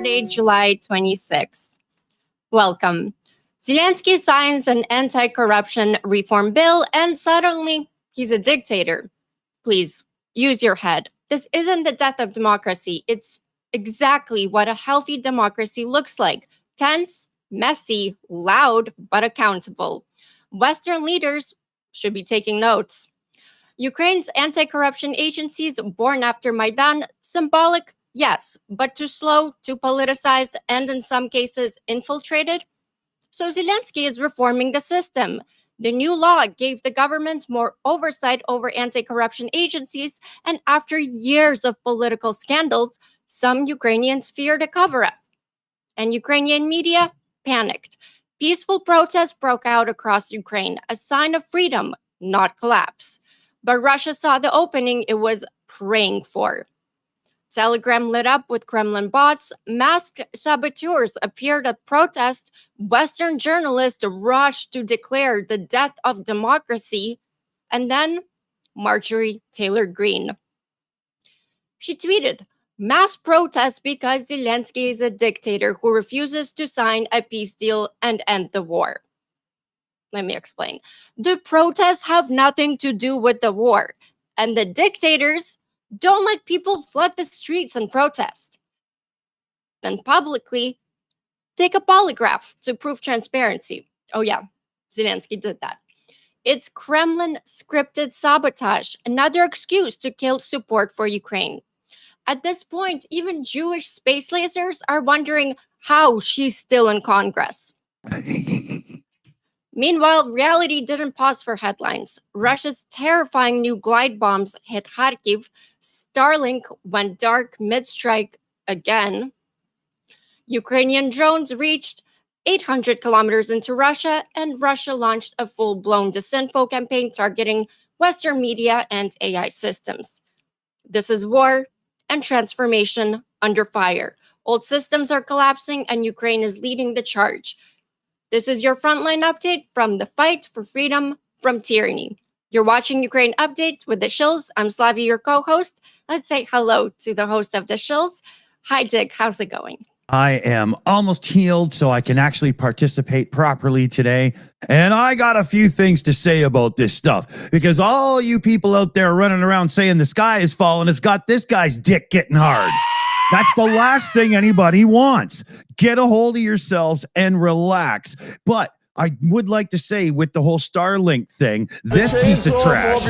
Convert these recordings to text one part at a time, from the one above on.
Saturday, July 26th. Welcome. Zelensky signs an anti-corruption reform bill and suddenly he's a dictator. Please, use your head. This isn't the death of democracy. It's exactly what a healthy democracy looks like. Tense, messy, loud, but accountable. Western leaders should be taking notes. Ukraine's anti-corruption agencies, born after Maidan, symbolic, yes, but too slow, too politicized, and in some cases infiltrated. So Zelensky is reforming the system. The new law gave the government more oversight over anti-corruption agencies, and after years of political scandals, some Ukrainians feared a cover-up. And Ukrainian media panicked. Peaceful protests broke out across Ukraine, a sign of freedom, not collapse. But Russia saw the opening it was praying for. Telegram lit up with Kremlin bots, masked saboteurs appeared at protests, Western journalists rushed to declare the death of democracy, and then Marjorie Taylor Greene. She tweeted, "Mass protests because Zelensky is a dictator who refuses to sign a peace deal and end the war." Let me explain. The protests have nothing to do with the war, and the dictators don't let people flood the streets and protest. Then publicly take a polygraph to prove transparency. Oh yeah, Zelensky did that. It's Kremlin scripted sabotage, another excuse to kill support for Ukraine. At this point, even Jewish space lasers are wondering how she's still in Congress. Meanwhile, reality didn't pause for headlines. Russia's terrifying new glide bombs hit Kharkiv. Starlink went dark mid-strike again. Ukrainian drones reached 800 kilometers into Russia, and Russia launched a full-blown disinfo campaign targeting Western media and AI systems. This is war and transformation under fire. Old systems are collapsing, and Ukraine is leading the charge. This is your frontline update from the fight for freedom from tyranny. You're watching Ukraine Update with the Shills. I'm Slavia, your co-host. Let's say hello to the host of the Shills. Hi, Dick. How's it going? I am almost healed so I can actually participate properly today. And I got a few things to say about this stuff because all you people out there running around saying the sky is falling, it's got this guy's dick getting hard. That's the last thing anybody wants. Get a hold of yourselves and relax. But I would like to say with the whole Starlink thing, this piece of trash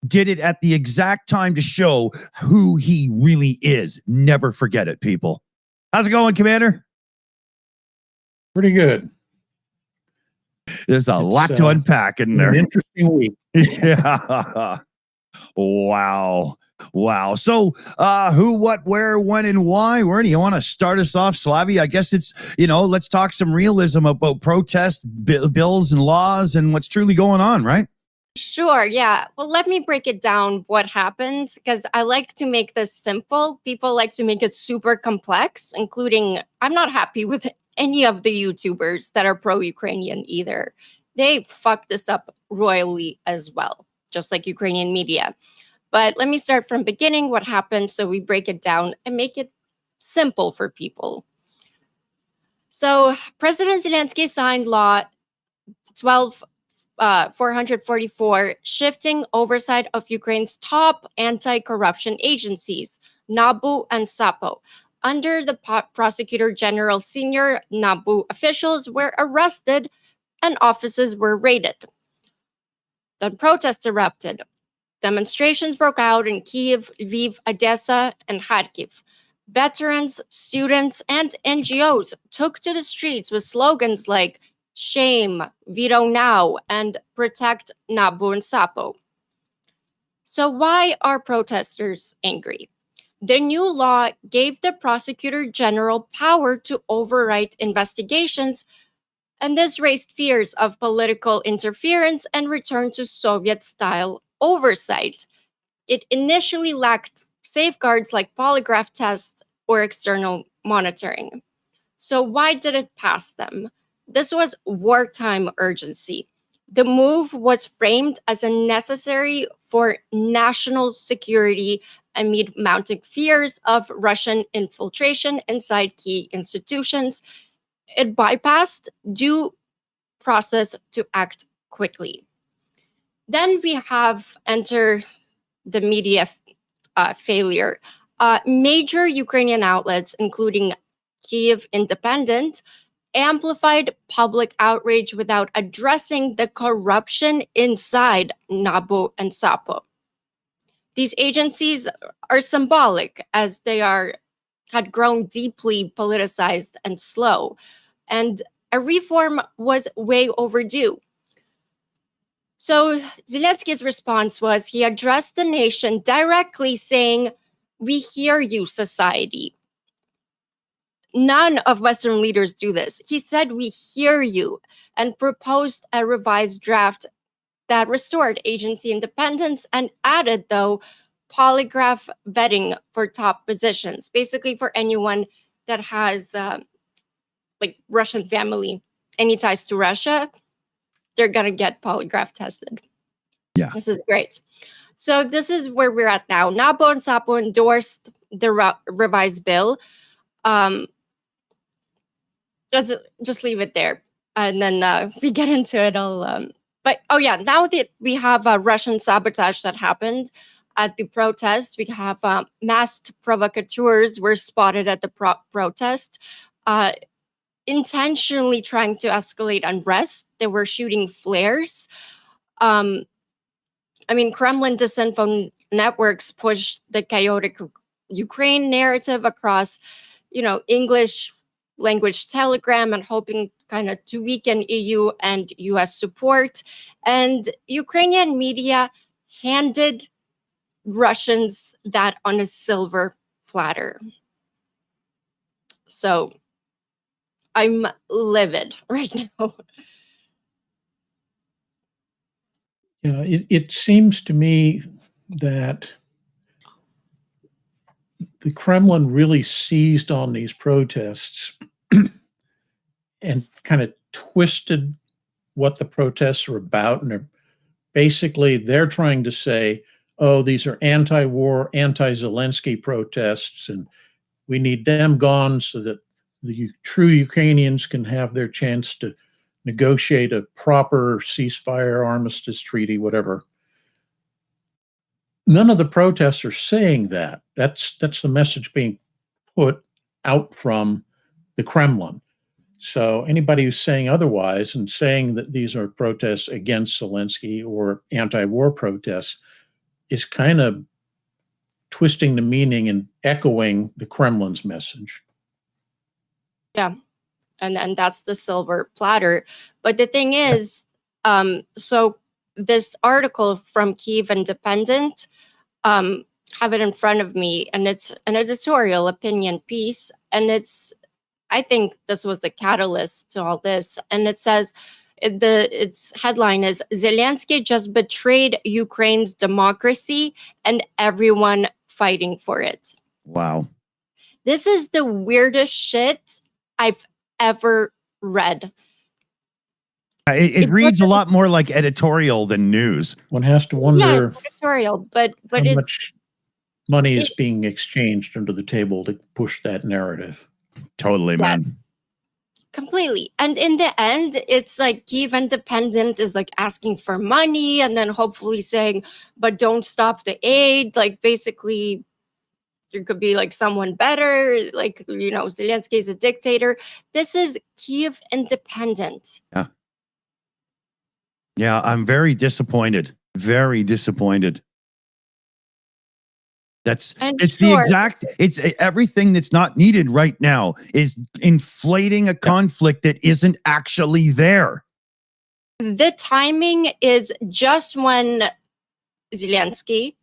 did it at the exact time to show who he really is. Never forget it, people. How's it going, Commander? Pretty good. There's a lot to unpack in there. An interesting week. Yeah. Wow. Wow. So who, what, where, when, and why? Where do you want to start us off, Slavi? I guess it's, let's talk some realism about protest bills and laws and what's truly going on, right? Sure, yeah. Well, let me break it down what happened, because I like to make this simple. People like to make it super complex, including, I'm not happy with any of the YouTubers that are pro-Ukrainian either. They fucked this up royally as well, just like Ukrainian media. But let me start from beginning, what happened, so we break it down and make it simple for people. So President Zelensky signed Law 444, shifting oversight of Ukraine's top anti-corruption agencies, NABU and SAPO. Under the Prosecutor General, senior NABU officials were arrested and offices were raided. Then protests erupted. Demonstrations broke out in Kyiv, Lviv, Odessa, and Kharkiv. Veterans, students, and NGOs took to the streets with slogans like "Shame, Veto Now," and "Protect NABU and SAPO." So why are protesters angry? The new law gave the Prosecutor General power to override investigations, and this raised fears of political interference and return to Soviet-style oversight. It initially lacked safeguards like polygraph tests or external monitoring. So why did it pass them? This was wartime urgency. The move was framed as a necessary for national security amid mounting fears of Russian infiltration inside key institutions. It bypassed due process to act quickly. Then we have enter the media failure. Major Ukrainian outlets, including Kyiv Independent, amplified public outrage without addressing the corruption inside NABU and SAPO. These agencies are symbolic as they had grown deeply politicized and slow, and a reform was way overdue. So Zelensky's response was he addressed the nation directly, saying, "We hear you, society." None of Western leaders do this. He said, "We hear you," and proposed a revised draft that restored agency independence and added, though, polygraph vetting for top positions, basically for anyone that has like Russian family, any ties to Russia, they're going to get polygraph tested. Yeah. This is great. So this is where we're at now. NABO and SAPO endorsed the revised bill. Let's just leave it there. And then we get into it all. But oh yeah, now that we have Russian sabotage that happened at the protest, we have masked provocateurs were spotted at the protest, intentionally trying to escalate unrest. They were shooting flares. I mean, Kremlin disinfo networks pushed the chaotic Ukraine narrative across, English language Telegram and hoping kind of to weaken EU and US support. And Ukrainian media handed Russians that on a silver platter. So I'm livid right now. Yeah, it seems to me that the Kremlin really seized on these protests and kind of twisted what the protests are about. And they're trying to say, oh, these are anti-war, anti-Zelensky protests, and we need them gone so that the true Ukrainians can have their chance to negotiate a proper ceasefire, armistice treaty, whatever. None of the protests are saying that. That's the message being put out from the Kremlin. So anybody who's saying otherwise and saying that these are protests against Zelensky or anti-war protests is kind of twisting the meaning and echoing the Kremlin's message. Yeah. And that's the silver platter. But the thing is, so this article from Kyiv Independent, have it in front of me, and it's an editorial opinion piece, and I think this was the catalyst to all this. And it says, its headline is Zelensky just betrayed Ukraine's democracy and everyone fighting for it. Wow. This is the weirdest shit I've ever read. It reads a lot more like editorial than news. One has to wonder, yeah, it's editorial, but how it's much money is being exchanged under the table to push that narrative. Totally, man. Yes, completely. And in the end, it's like Kyiv Independent is like asking for money and then hopefully saying, but don't stop the aid. Like basically, there could be like someone better, like, Zelensky is a dictator. This is Kyiv Independent. Yeah. Yeah, I'm very disappointed. Very disappointed. It's everything that's not needed right now is inflating a conflict that isn't actually there. The timing is just when Zelensky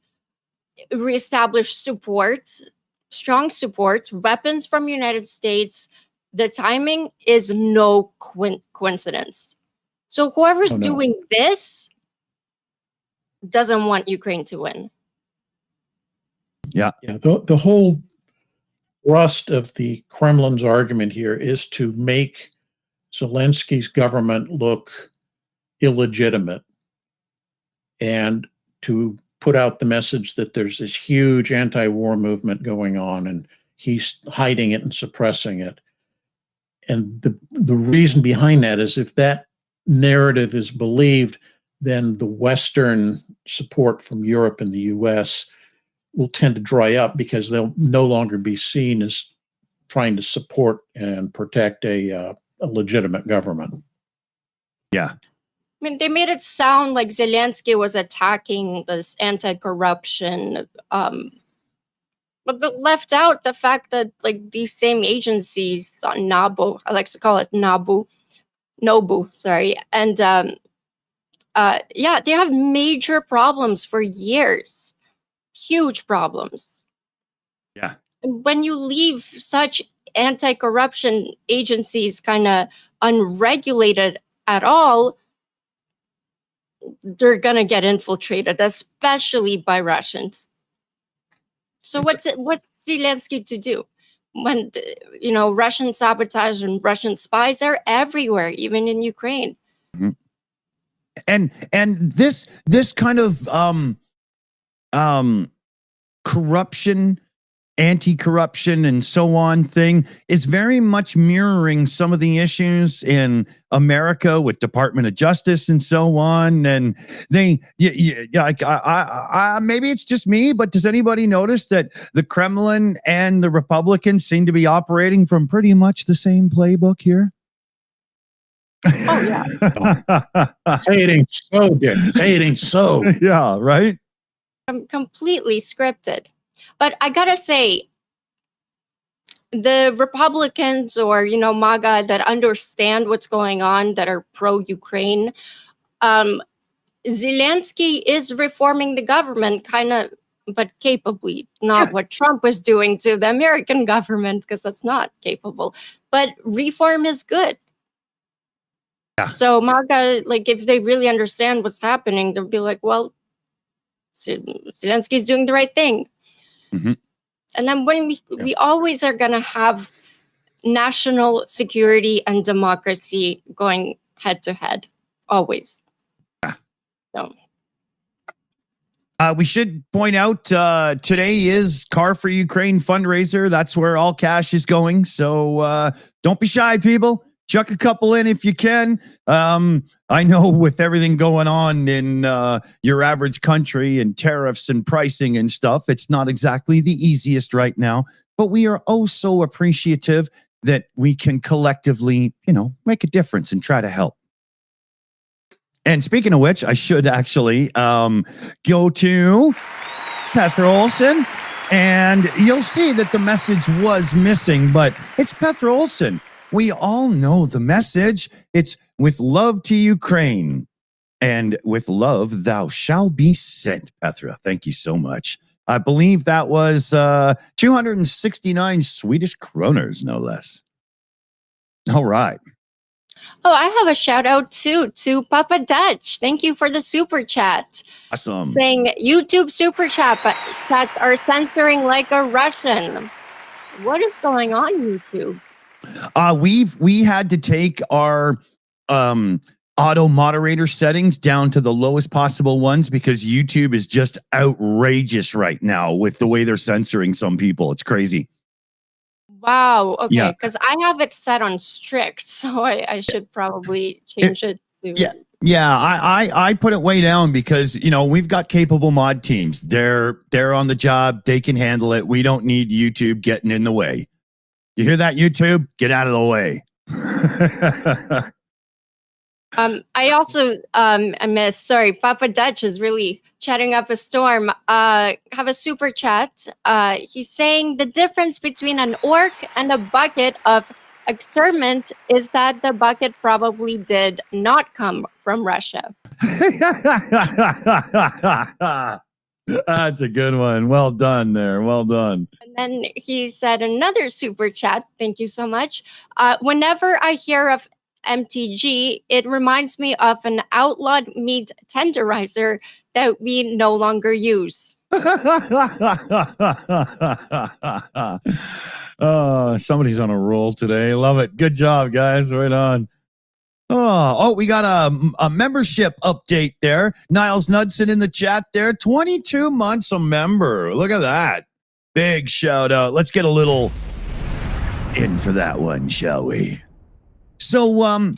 reestablished strong support, weapons from United States. The timing is no coincidence. So whoever's doing this doesn't want Ukraine to win. Yeah. The whole thrust of the Kremlin's argument here is to make Zelensky's government look illegitimate and to put out the message that there's this huge anti-war movement going on, and he's hiding it and suppressing it. And the reason behind that is if that narrative is believed, then the Western support from Europe and the US will tend to dry up because they'll no longer be seen as trying to support and protect a legitimate government. Yeah. I mean, they made it sound like Zelensky was attacking this anti-corruption, but they left out the fact that like these same agencies, NABU, I like to call it NOBU, sorry, and yeah, they have major problems for years, huge problems. Yeah. And when you leave such anti-corruption agencies kind of unregulated at all, they're gonna get infiltrated, especially by Russians. So what's Zelensky to do when Russian sabotage and Russian spies are everywhere, even in Ukraine? Mhm. And this kind of corruption, anti-corruption and so on thing is very much mirroring some of the issues in America with Department of Justice and so on. And maybe it's just me, but does anybody notice that the Kremlin and the Republicans seem to be operating from pretty much the same playbook here? Oh yeah. Say it ain't so, Dick. Say it ain't so. Yeah, right? Completely scripted. But I gotta say, the Republicans or MAGA that understand what's going on, that are pro-Ukraine, Zelensky is reforming the government, kind of, but capably. Not what Trump was doing to the American government, because that's not capable. But reform is good. Yeah. So MAGA, like, if they really understand what's happening, they'll be like, well, Zelensky's doing the right thing. Mm-hmm. And then when we always are going to have national security and democracy going head to head, always. Yeah. So we should point out today is Car for Ukraine fundraiser. That's where all cash is going. So don't be shy, people. Chuck a couple in if you can. I know with everything going on in your average country and tariffs and pricing and stuff, it's not exactly the easiest right now. But we are oh so appreciative that we can collectively, make a difference and try to help. And speaking of which, I should actually go to Petra Olson, and you'll see that the message was missing, but it's Petra Olson. We all know the message. It's with love to Ukraine, and with love thou shalt be sent. Petra, thank you so much. I believe that was 269 Swedish kroners, no less. All right. Oh, I have a shout out too to Papa Dutch. Thank you for the super chat. Awesome. Saying YouTube super chats are censoring like a Russian. What is going on, YouTube? We had to take our auto moderator settings down to the lowest possible ones because YouTube is just outrageous right now with the way they're censoring some people. It's crazy. Wow. Okay, Yeah. because I have it set on strict, so I should probably change it to. Yeah, I put it way down because we've got capable mod teams. They're on the job. They can handle it. We don't need YouTube getting in the way. You hear that, YouTube? Get out of the way. I also I missed. Sorry, Papa Dutch is really chatting up a storm. Have a super chat. He's saying the difference between an orc and a bucket of exterminate is that the bucket probably did not come from Russia. That's a good one. Well done there. Well done. And then he said another super chat. Thank you so much. Whenever I hear of MTG, it reminds me of an outlawed meat tenderizer that we no longer use. Oh, somebody's on a roll today. Love it. Good job, guys. Right on. We got a membership update there. Niles Knudsen in the chat there. 22 months a member. Look at that. Big shout out. Let's get a little in for that one, shall we? So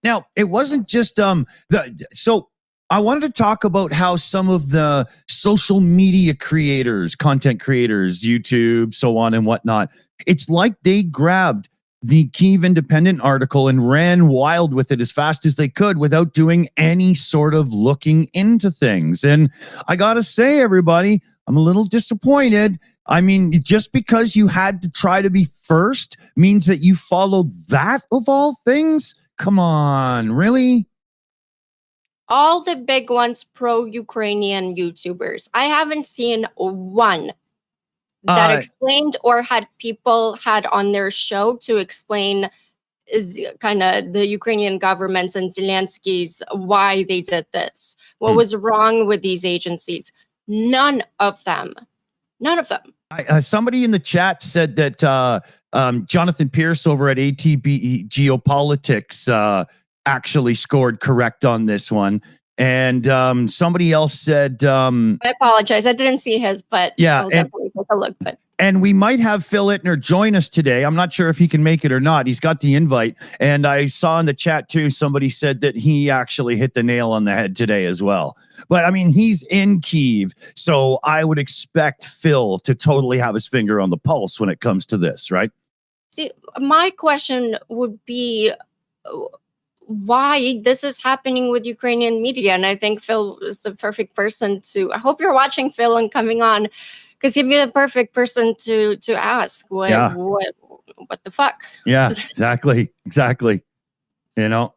now it wasn't just so I wanted to talk about how some of the social media creators, content creators, YouTube, so on and whatnot, it's like they grabbed the Kyiv Independent article and ran wild with it as fast as they could without doing any sort of looking into things. And I got to say, everybody, I'm a little disappointed. I mean, just because you had to try to be first means that you followed that of all things? Come on, really? All the big ones, pro-Ukrainian YouTubers. I haven't seen one that explained or had people had on their show to explain is kind of the Ukrainian governments and Zelensky's why they did this. What was wrong with these agencies? None of them. None of them. Somebody in the chat said that Jonathan Pierce over at ATB Geopolitics actually scored correct on this one. And somebody else said... I apologize. I didn't see his, but yeah, I'll definitely take a look. And we might have Phil Ittner join us today. I'm not sure if he can make it or not. He's got the invite. And I saw in the chat, too, somebody said that he actually hit the nail on the head today as well. But, I mean, he's in Kyiv, so I would expect Phil to totally have his finger on the pulse when it comes to this, right? See, my question would be why this is happening with Ukrainian media. And I think Phil is the perfect person to... I hope you're watching, Phil, and coming on, because he'd be the perfect person to ask what the fuck. Yeah, exactly. You know,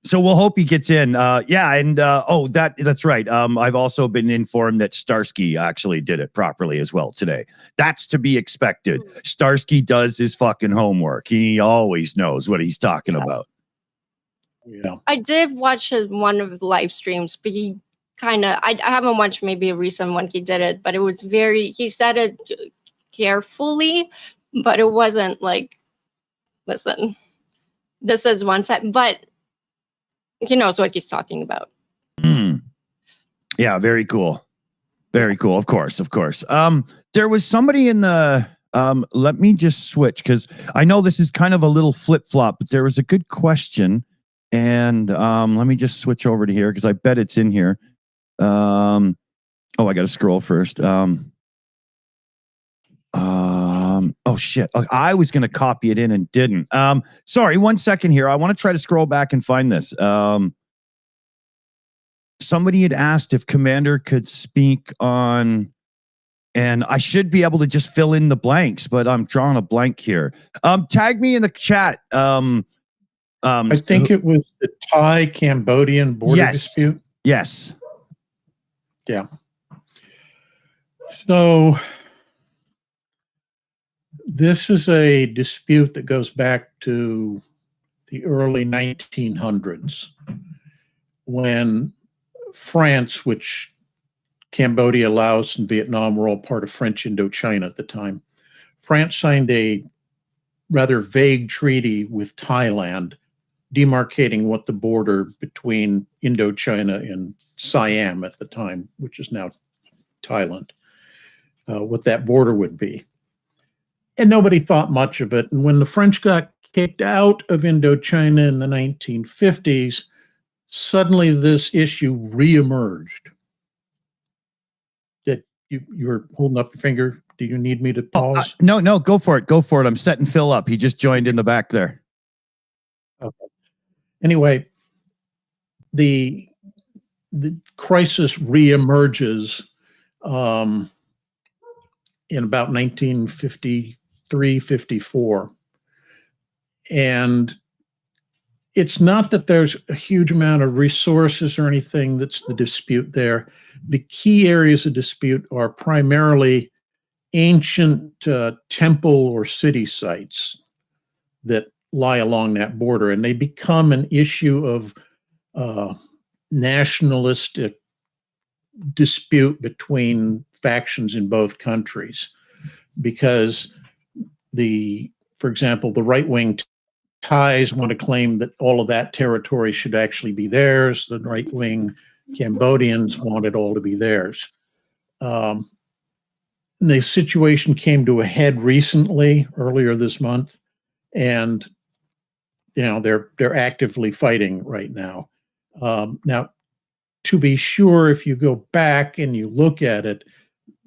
so we'll hope he gets in. That's right. I've also been informed that Starsky actually did it properly as well today. That's to be expected. Starsky does his fucking homework. He always knows what he's talking about. Yeah, I did watch one of the live streams, but he kind of, I haven't watched maybe a recent one he did it, but it was he said it carefully, but it wasn't like, listen, this is one side, but he knows what he's talking about. Yeah, very cool. Very cool. Of course. There was somebody in the, let me just switch, because I know this is kind of a little flip-flop, but there was a good question. And let me just switch over to here because I bet it's in here. I got to scroll first. Oh shit! I was going to copy it in and didn't. Sorry, 1 second here. I want to try to scroll back and find this. Somebody had asked if Commander could speak on, and I should be able to just fill in the blanks, but I'm drawing a blank here. Tag me in the chat. I think it was the Thai-Cambodian border dispute. Yes. Yeah. So this is a dispute that goes back to the early 1900s when France, which Cambodia, Laos, and Vietnam were all part of French Indochina at the time. France signed a rather vague treaty with Thailand demarcating what the border between Indochina and Siam at the time, which is now Thailand, what that border would be. And nobody thought much of it. And when the French got kicked out of Indochina in the 1950s, suddenly this issue reemerged. That you were holding up your finger. Do you need me to pause? No, go for it. I'm setting Phil up. He just joined in the back there. Okay. Anyway, the crisis reemerges in about 1953, 54. And it's not that there's a huge amount of resources or anything that's the dispute there. The key areas of dispute are primarily ancient temple or city sites that lie along that border, and they become an issue of nationalistic dispute between factions in both countries, because for example, the right-wing Thais want to claim that all of that territory should actually be theirs. The right-wing Cambodians want it all to be theirs. The situation came to a head recently, earlier this month, and they're actively fighting right now. Now, to be sure, if you go back and you look at it,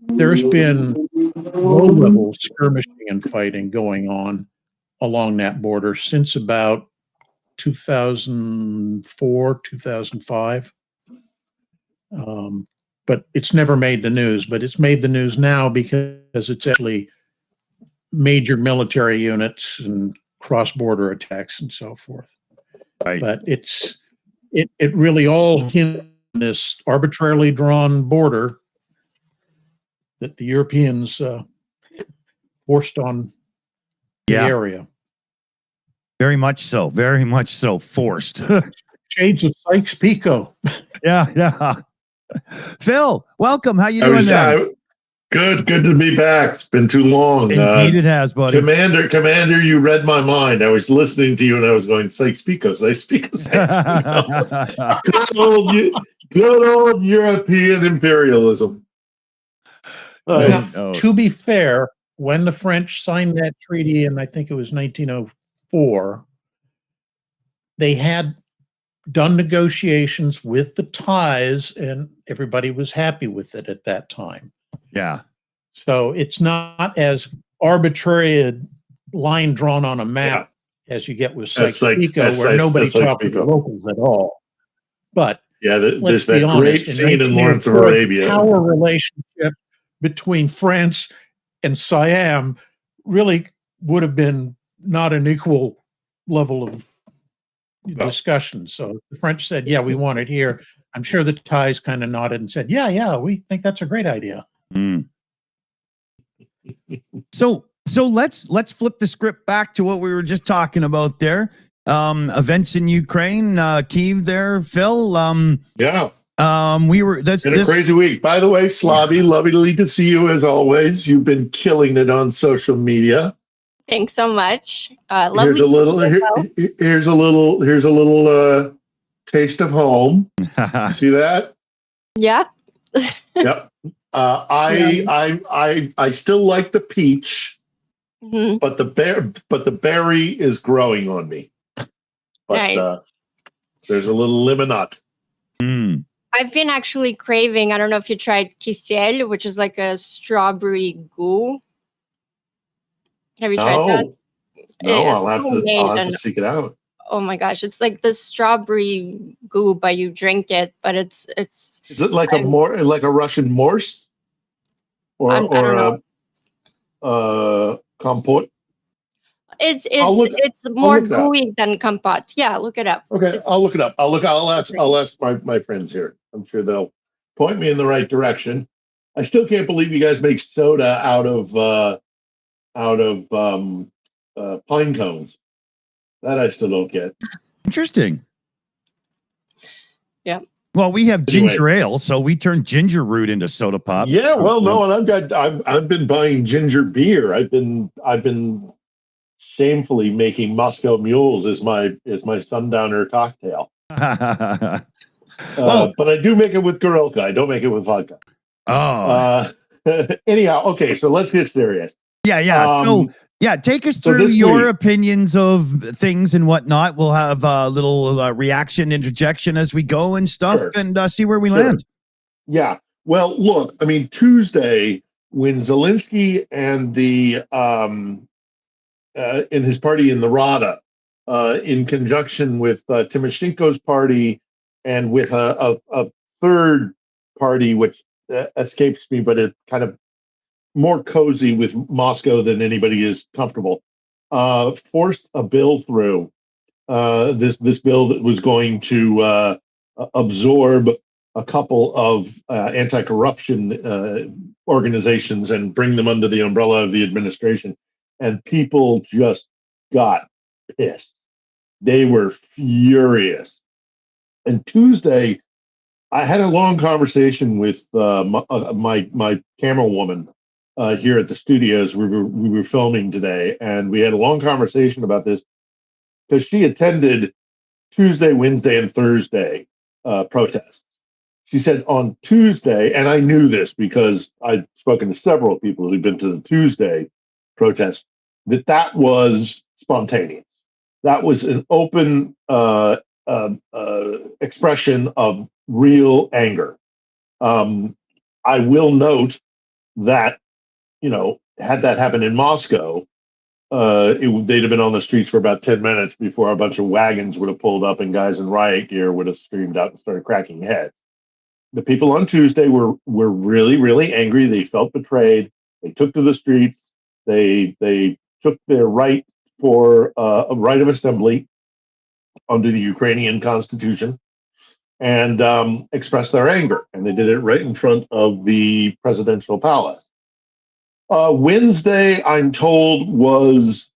there's been low-level skirmishing and fighting going on along that border since about 2004, 2005. But it's never made the news, but it's made the news now because it's actually major military units and cross-border attacks and so forth. Right. But it really all hinges on this arbitrarily drawn border that the Europeans forced on the area. Very much so. Very much so. Forced. Shades of Sykes-Picot. Yeah. Phil, welcome. How you doing there? Good to be back. It's been too long. Indeed it has, buddy. Commander, you read my mind. I was listening to you and I was going, Sykes-Picot. Good old European imperialism. To be fair, when the French signed that treaty, and I think it was 1904, they had done negotiations with the Thais, and everybody was happy with it at that time. Yeah. So it's not as arbitrary a line drawn on a map as you get with Sykes-Picot, where nobody talked to the locals at all. But there's that great scene in Lawrence of Arabia. Power relationship between France and Siam really would have been not an equal level of discussion. So the French said, yeah, we want it here. I'm sure the Thais kind of nodded and said, yeah, we think that's a great idea. So let's flip the script back to what we were just talking about there. Events in Ukraine, Kiev there, Phil. That's been a crazy week. By the way, Slavi, lovely to see you as always. You've been killing it on social media. Thanks so much. Here's a little taste of home. See that? Yeah. Yep. I still like the peach, but the berry is growing on me. But nice. There's a little limonade. I've been actually craving, I don't know if you tried kisiel, which is like a strawberry goo. Have you tried that? No, I'll have to seek it out. Oh my gosh, it's like the strawberry goo, but you drink it, but it's Is it like a Russian morse? Or a compote? It's more gooey than compote. Yeah, look it up. Okay, I'll look it up. I'll ask my friends here. I'm sure they'll point me in the right direction. I still can't believe you guys make soda out of pine cones. That I still don't get. Interesting. Yeah. Well, we have ginger ale, so we turn ginger root into soda pop. Yeah, well, no, and I've been buying ginger beer. I've been shamefully making Moscow Mules as my sundowner cocktail. But I do make it with Gorelka. I don't make it with vodka. Anyhow, okay, so let's get serious. Yeah. Take us through your opinions of things and whatnot. We'll have a little reaction, interjection as we go and stuff, and see where we land. Yeah. Well, look, I mean, Tuesday when Zelensky and the in his party in the Rada, in conjunction with Timoshenko's party and with a third party which escapes me, but it kind of more cozy with Moscow than anybody is comfortable, forced a bill through, this bill that was going to absorb a couple of anti-corruption organizations and bring them under the umbrella of the administration. And people just got pissed. They were furious. And Tuesday, I had a long conversation with my camera woman here at the studios. We were filming today, and we had a long conversation about this. because she attended Tuesday, Wednesday, and Thursday protests. She said on Tuesday, and I knew this because I'd spoken to several people who'd been to the Tuesday protest, that was spontaneous. That was an open expression of real anger. I will note that, had that happened in Moscow, they'd have been on the streets for about 10 minutes before a bunch of wagons would have pulled up and guys in riot gear would have streamed out and started cracking heads. The people on Tuesday were really, really angry. They felt betrayed. They took to the streets. They took their right for a right of assembly under the Ukrainian constitution and expressed their anger. And they did it right in front of the presidential palace. Wednesday, I'm told, was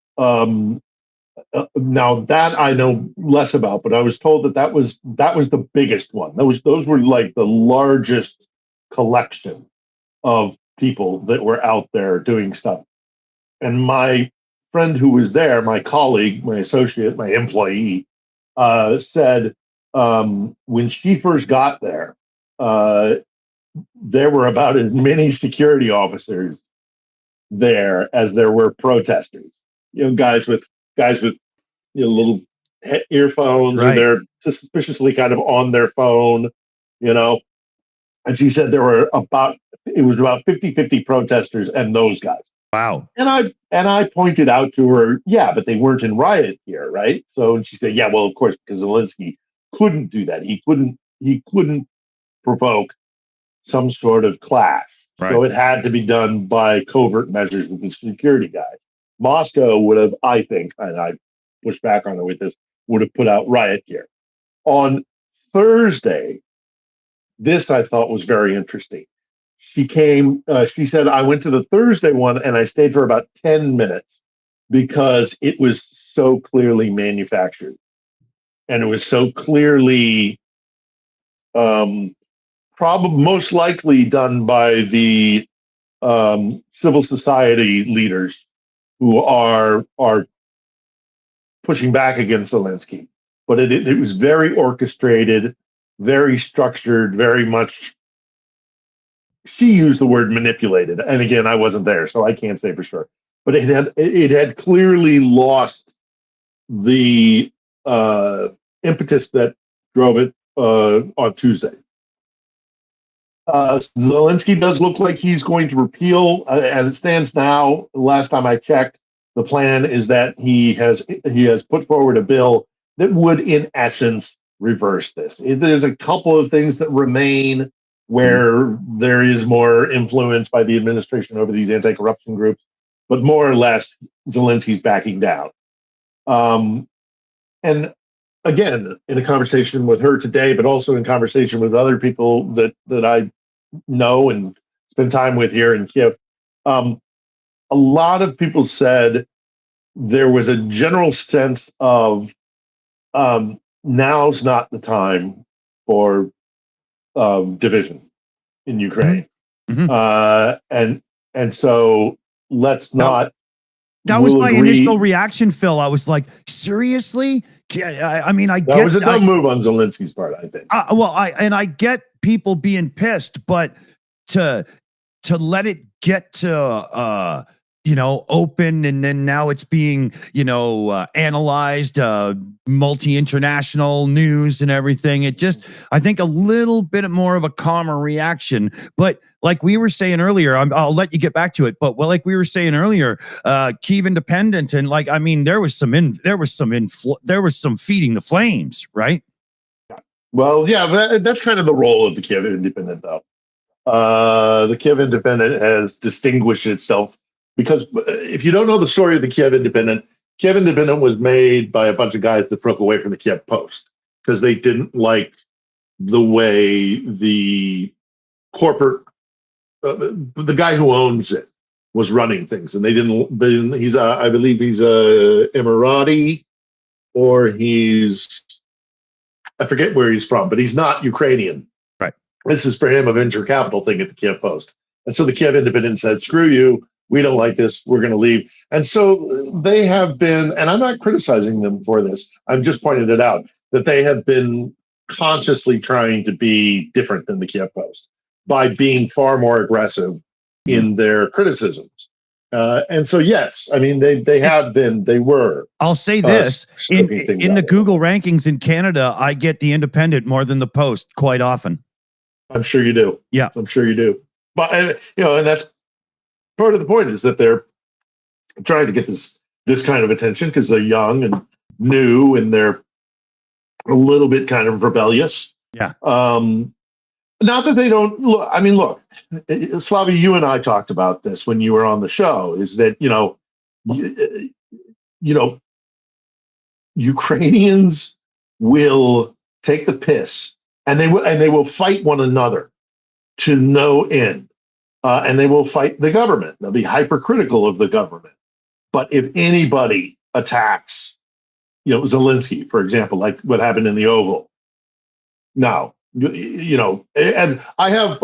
now that I know less about, but I was told that was the biggest one. Those were like the largest collection of people that were out there doing stuff. And my friend who was there, my colleague, my associate, my employee, said when she first got there, there were about as many security officers there as there were protesters. Guys with little earphones, Right. or they're suspiciously kind of on their phone, And she said it was about 50-50 protesters and those guys. Wow. And I pointed out to her, yeah, but they weren't in riot gear, right? So, and she said, yeah, well, of course, because Zelensky couldn't do that. He couldn't provoke some sort of clash. Right. So it had to be done by covert measures with the security guys. Moscow would have, I think, and I pushed back on her with this, would have put out riot gear. On Thursday, this I thought was very interesting. She said, I went to the Thursday one and I stayed for about 10 minutes because it was so clearly manufactured. And it was so clearly probably most likely done by the civil society leaders who are pushing back against Zelensky. But it was very orchestrated, very structured, very much. She used the word manipulated, and again, I wasn't there, so I can't say for sure. But it had clearly lost the impetus that drove it on Tuesday. Zelensky does look like he's going to repeal, as it stands now. Last time I checked, the plan is that he has put forward a bill that would, in essence, reverse this. There's a couple of things that remain where there is more influence by the administration over these anti-corruption groups, but more or less, Zelensky's backing down. And again, in a conversation with her today, but also in conversation with other people that I know and spend time with here in Kiev, a lot of people said there was a general sense of now's not the time for division in Ukraine. Mm-hmm. And so let's not. That was my initial reaction, Phil. I was like, seriously? I mean, I get that was a dumb move on Zelensky's part, I think. I get people being pissed, but to let it get to open, and then now it's being analyzed, multi-international news and everything. It just, I think, a little bit more of a calmer reaction. But like we were saying earlier, I'll let you get back to it. But like we were saying earlier, Kyiv Independent, and there was some feeding the flames, right? Well, yeah, that's kind of the role of the Kyiv Independent, though. The Kyiv Independent has distinguished itself. Because if you don't know the story of the Kyiv Independent was made by a bunch of guys that broke away from the Kiev Post because they didn't like the way the corporate, the guy who owns it was running things, and they didn't. I believe he's a Emirati, or I forget where he's from, but he's not Ukrainian. Right. This is for him a venture capital thing at the Kiev Post, and so the Kiev Independent said, "Screw you. We don't like this. We're going to leave. And so they have been, and I'm not criticizing them for this. I'm just pointing it out that they have been consciously trying to be different than the Kiev Post by being far more aggressive in their criticisms. And so, yes, I mean, they were. I'll say this, in the Google rankings in Canada, I get the Independent more than the Post quite often. I'm sure you do. Yeah. I'm sure you do. But, and that's part of the point, is that they're trying to get this kind of attention because they're young and new and they're a little bit kind of rebellious. Yeah. Not that they don't look. I mean, look, Slavi, you and I talked about this when you were on the show. Is that Ukrainians will take the piss, and they will fight one another to no end, and they will fight the government. They'll be hypercritical of the government. But if anybody attacks, Zelensky, for example, like what happened in the Oval, no. And I have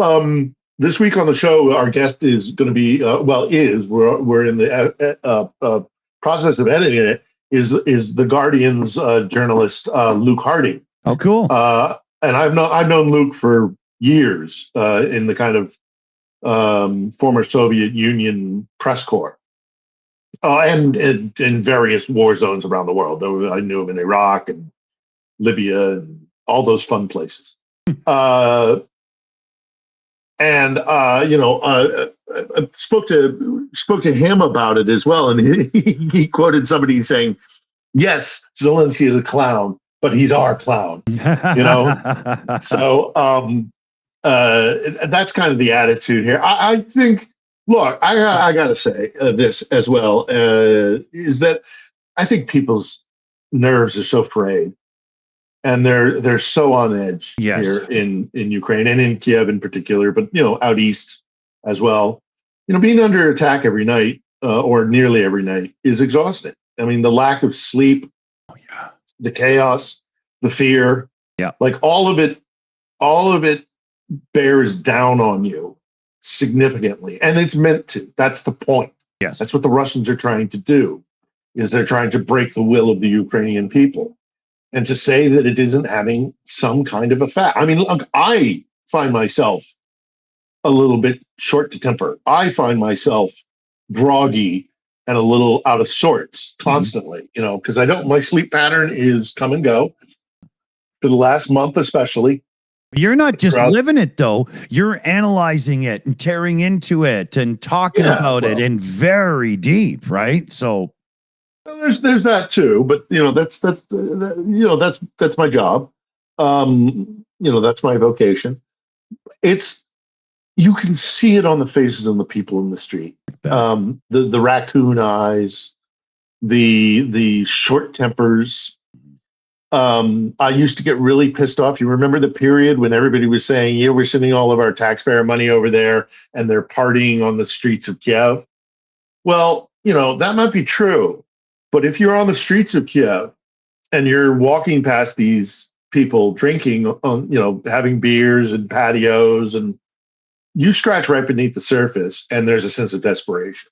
this week on the show, our guest is going to be we're in the process of editing it, is the Guardian's journalist Luke Harding. Oh, cool. And I've known Luke for years in the kind of former Soviet Union press corps, and in various war zones around the world. I knew him in Iraq and Libya and all those fun places. Spoke to him about it as well, and he quoted somebody saying, "Yes, Zelensky is a clown, but he's our clown." So that's kind of the attitude here. I think. Look, I got to say this as well, is that I think people's nerves are so frayed. And they're so on edge here in Ukraine and in Kiev in particular, but out east as well. Being under attack every night or nearly every night is exhausting. I mean, the lack of sleep, the chaos, the fear, like all of it bears down on you significantly, and it's meant to. That's the point. Yes, that's what the Russians are trying to do. Is they're trying to break the will of the Ukrainian people. And to say that it isn't having some kind of effect. I mean, look, I find myself a little bit short to temper. I find myself groggy and a little out of sorts constantly, because my sleep pattern is come and go for the last month, especially. You're not just living it, though. You're analyzing it and tearing into it and talking about it and very deep, right? So. Well, there's that too, but that's my job. That's my vocation. You can see it on the faces of the people in the street. The raccoon eyes, the short tempers. I used to get really pissed off. You remember the period when everybody was saying, we're sending all of our taxpayer money over there and they're partying on the streets of Kiev. Well, that might be true. But if you're on the streets of Kiev and you're walking past these people drinking, having beers and patios, and you scratch right beneath the surface, and there's a sense of desperation.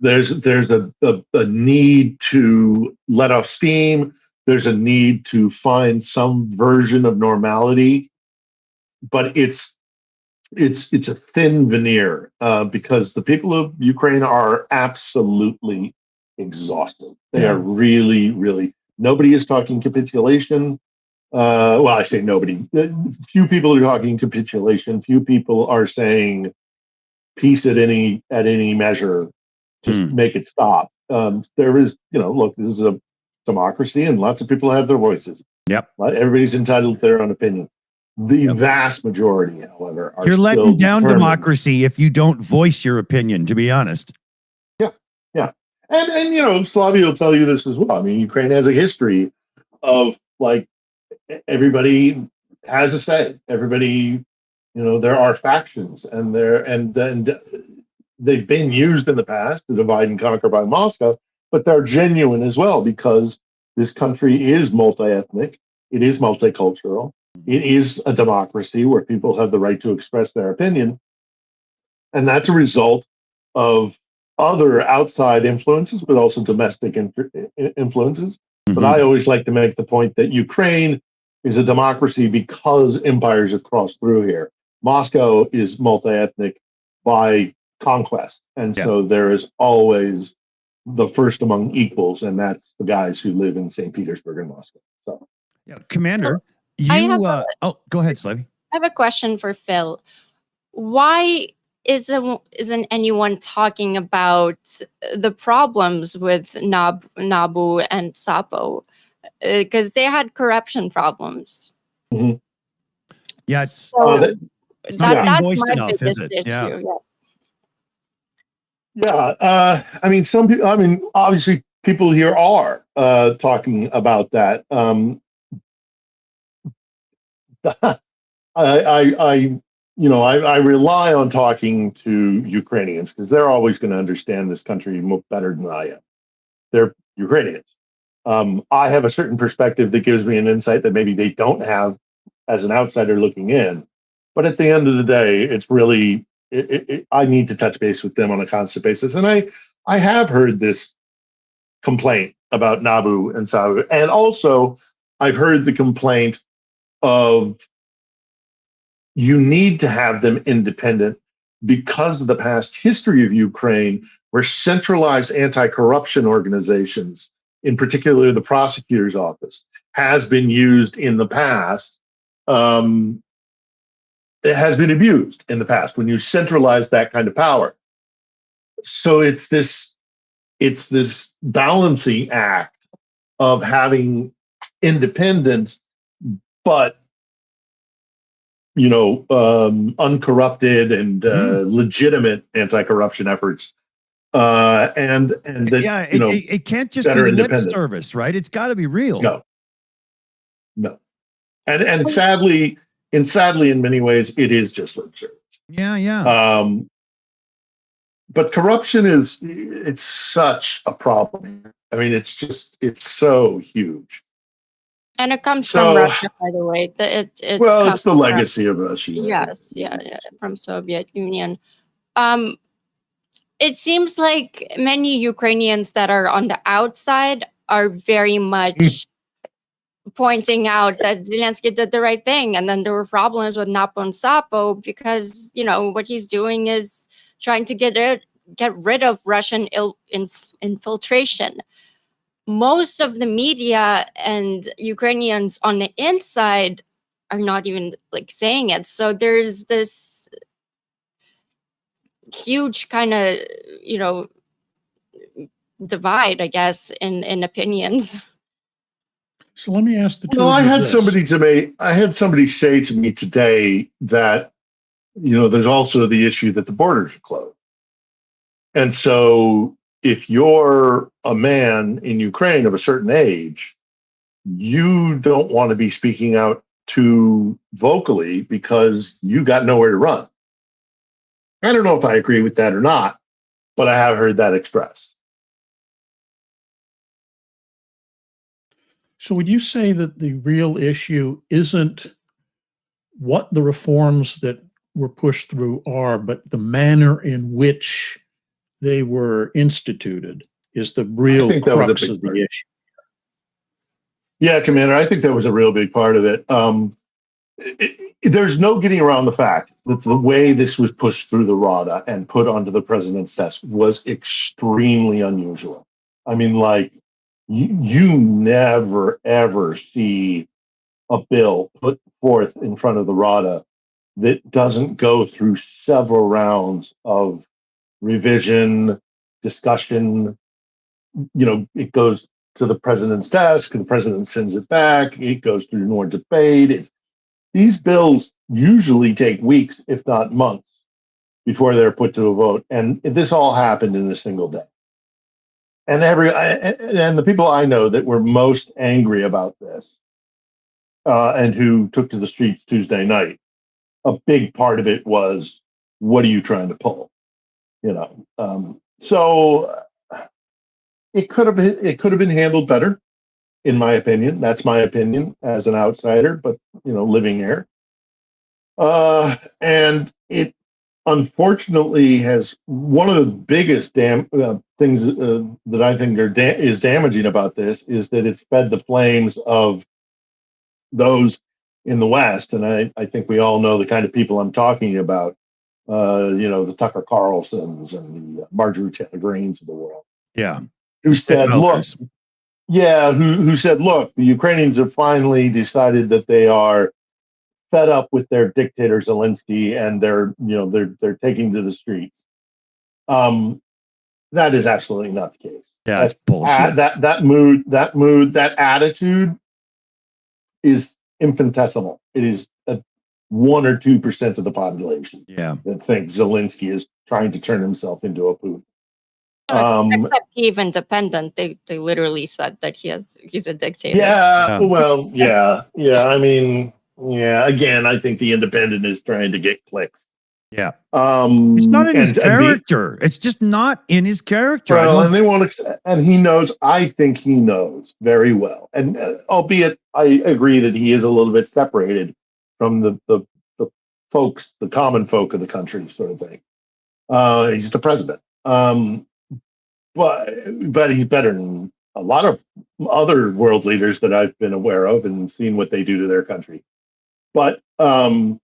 There's a need to let off steam. There's a need to find some version of normality, but it's a thin veneer because the people of Ukraine are absolutely exhausted. They are really, really. Nobody is talking capitulation. Well, I say nobody. Few people are talking capitulation. Few people are saying peace at any measure. Just make it stop. There is, look, this is a democracy, and lots of people have their voices. Yep. Everybody's entitled to their own opinion. The vast majority, however, are you're letting down determined. Democracy if you don't voice your opinion. To be honest. Yeah. And Slavia will tell you this as well. I mean, Ukraine has a history of everybody has a say. Everybody, there are factions, and they've been used in the past to divide and conquer by Moscow, but they're genuine as well because this country is multi-ethnic, it is multicultural, it is a democracy where people have the right to express their opinion, and that's a result of other outside influences, but also domestic influences. But Mhm. I always like to make the point that Ukraine is a democracy because empires have crossed through here. Moscow is multi-ethnic by conquest, and Yeah. so there is always the first among equals, and that's the guys who live in St. Petersburg and Moscow. So, Yeah, Commander, I have you. Oh, go ahead, Slavy. I have a question for Phil. Why isn't anyone talking about the problems with Nabu and Sapo? Because they had corruption problems. mhm. Yeah, So that, it's not being that's voiced my enough, is biggest it? issue. Yeah. yeah. I mean, some people. I mean, obviously, people here are talking about that. I rely on talking to Ukrainians because they're always going to understand this country better than I am. They're Ukrainians. I have a certain perspective that gives me an insight that maybe they don't have as an outsider looking in. But at the end of the day, it's really I need to touch base with them on a constant basis, and I have heard this complaint about Nabu and Sabu, and also I've heard the complaint of you need to have them independent because of the past history of Ukraine, where centralized anti-corruption organizations, in particular the prosecutor's office, has been used in the past. It has been abused in the past when you centralize that kind of power. So it's this balancing act of having independent but uncorrupted and legitimate anti-corruption efforts, and that Yeah, it can't just that be are lip independent. service, right? It's got to be real. No, and sadly, in many ways, it is just lip service. Yeah. But corruption it's such a problem. I mean, it's so huge. And it comes from Russia, by the way. It's the legacy of Russia. Yes, yeah, from Soviet Union. It seems like many Ukrainians that are on the outside are very much pointing out that Zelensky did the right thing, and then there were problems with Napo and Sapo because what he's doing is trying to get rid of Russian infiltration. Most of the media and Ukrainians on the inside are not even saying it. So there's this huge kind of divide, I guess, in opinions. So let me ask the two Well, of I you had this. somebody say to me today that there's also the issue that the borders are closed, and so if you're a man in Ukraine of a certain age, you don't want to be speaking out too vocally because you got nowhere to run. I don't know if I agree with that or not, but I have heard that expressed. So would you say that the real issue isn't what the reforms that were pushed through are, but the manner in which they were instituted is the real crux of the issue? Yeah, Commander, I think that was a real big part of it. There's no getting around the fact that the way this was pushed through the RADA and put onto the president's desk was extremely unusual. I mean, you never ever see a bill put forth in front of the RADA that doesn't go through several rounds of revision, discussion. It goes to the president's desk, and the president sends it back. It goes through more debate. These bills usually take weeks, if not months, before they're put to a vote, and this all happened in a single day. And the people I know that were most angry about this, and who took to the streets Tuesday night, a big part of it was, what are you trying to pull? So it could have been handled better, in my opinion. That's my opinion as an outsider, but living here. And unfortunately has one of the biggest things that I think is damaging about this is that it's fed the flames of those in the West, and I think we all know the kind of people I'm talking about. The Tucker Carlsons and the Marjorie Taylor Greens of the world. Yeah. Who said, look, who said, look, the Ukrainians have finally decided that they are fed up with their dictator Zelensky, and they're taking to the streets. That is absolutely not the case. Yeah, that's bullshit. That mood, that attitude is infinitesimal. It is 1 or 2% of the population. Yeah, that thinks Zelensky is trying to turn himself into a Putin. Except Kyiv Independent, they literally said that he's a dictator. Yeah, well, yeah. I mean, yeah. Again, I think the Independent is trying to get clicks. Yeah. It's not in his character. It's just not in his character. Well, and they won't. And he knows. I think he knows very well. And albeit, I agree that he is a little bit separated from the folks, the common folk of the country, sort of thing. He's the president. But he's better than a lot of other world leaders that I've been aware of and seen what they do to their country. But the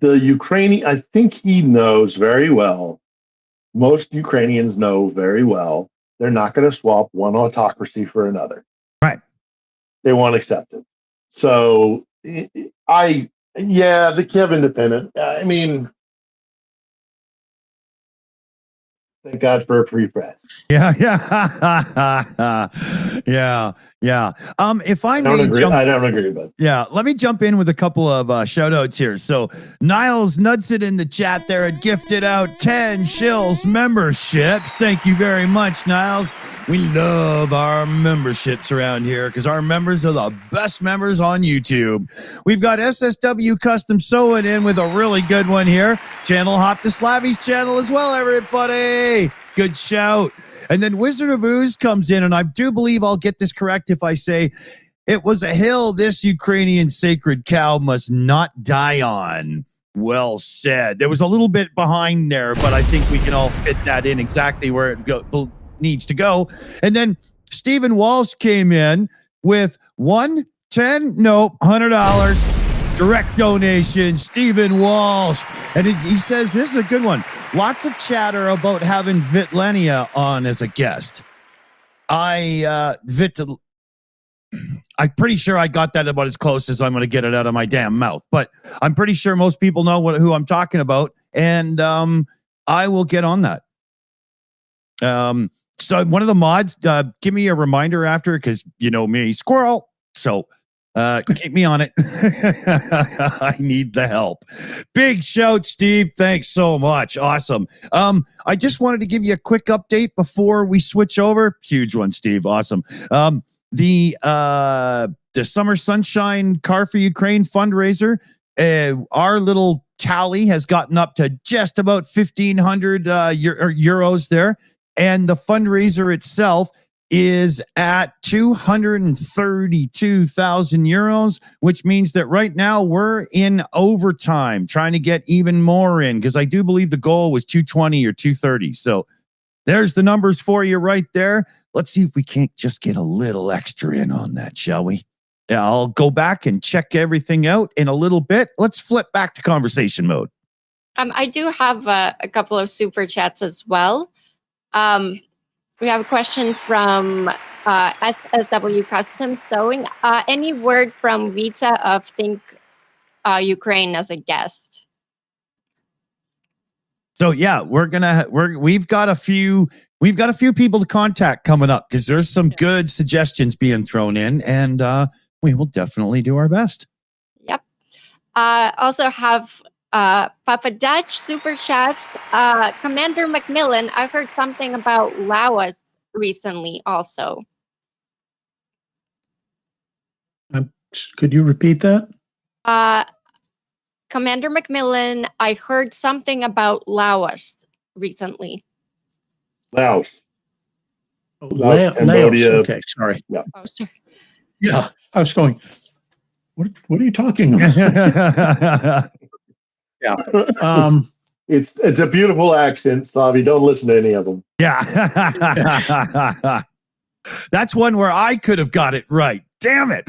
Ukrainian, I think he knows very well. Most Ukrainians know very well they're not going to swap one autocracy for another. Right. They won't accept it. So the Kiev Independent. I mean, thank God for a free press. Yeah. If I may jump, I don't agree, but yeah, let me jump in with a couple of shout outs here. So Niles Nudson in the chat there had gifted out 10 Shills memberships. Thank you very much, Niles. We love our memberships around here because our members are the best members on YouTube. We've got SSW Custom Sewing in with a really good one here. Channel hop to Slavy's channel as well, everybody. Good shout. And then Wizard of Ooze comes in, and I do believe I'll get this correct if I say it was a hill this Ukrainian sacred cow must not die on. Well said. There was a little bit behind there, but I think we can all fit that in exactly where it needs to go. And then Stephen Walsh came in with $100 direct donation. Stephen Walsh. And he says, this is a good one. Lots of chatter about having Vitlenia on as a guest. I'm pretty sure I got that about as close as I'm going to get it out of my damn mouth, but I'm pretty sure most people know who I'm talking about. And I will get on that. So one of the mods, give me a reminder after, because you know me, squirrel. So keep me on it. I need the help. Big shout, Steve. Thanks so much. Awesome. I just wanted to give you a quick update before we switch over. Huge one, Steve. Awesome. The Summer Sunshine Car for Ukraine fundraiser, our little tally has gotten up to just about 1,500 euros there. And the fundraiser itself is at 232,000 euros, which means that right now we're in overtime trying to get even more in, because I do believe the goal was 220 or 230. So there's the numbers for you right there. Let's see if we can't just get a little extra in on that, shall we? Yeah, I'll go back and check everything out in a little bit. Let's flip back to conversation mode. I do have a couple of super chats as well. We have a question from SSW Custom Sewing. Any word from Vita of Think Ukraine as a guest? So yeah, we've got a few people to contact coming up, because there's some good suggestions being thrown in, and we will definitely do our best. Yep. Also have Papa Dutch super chats. Commander Macmillan, I heard something about Laos recently also. Could you repeat that? Commander Macmillan, I heard something about Laos recently. Laos. Laos. Cambodia. Okay, sorry. Yeah. Oh, sorry. Yeah, I was going, what are you talking about? Yeah. It's a beautiful accent, Slavi. Don't listen to any of them. Yeah. That's one where I could have got it right. Damn it.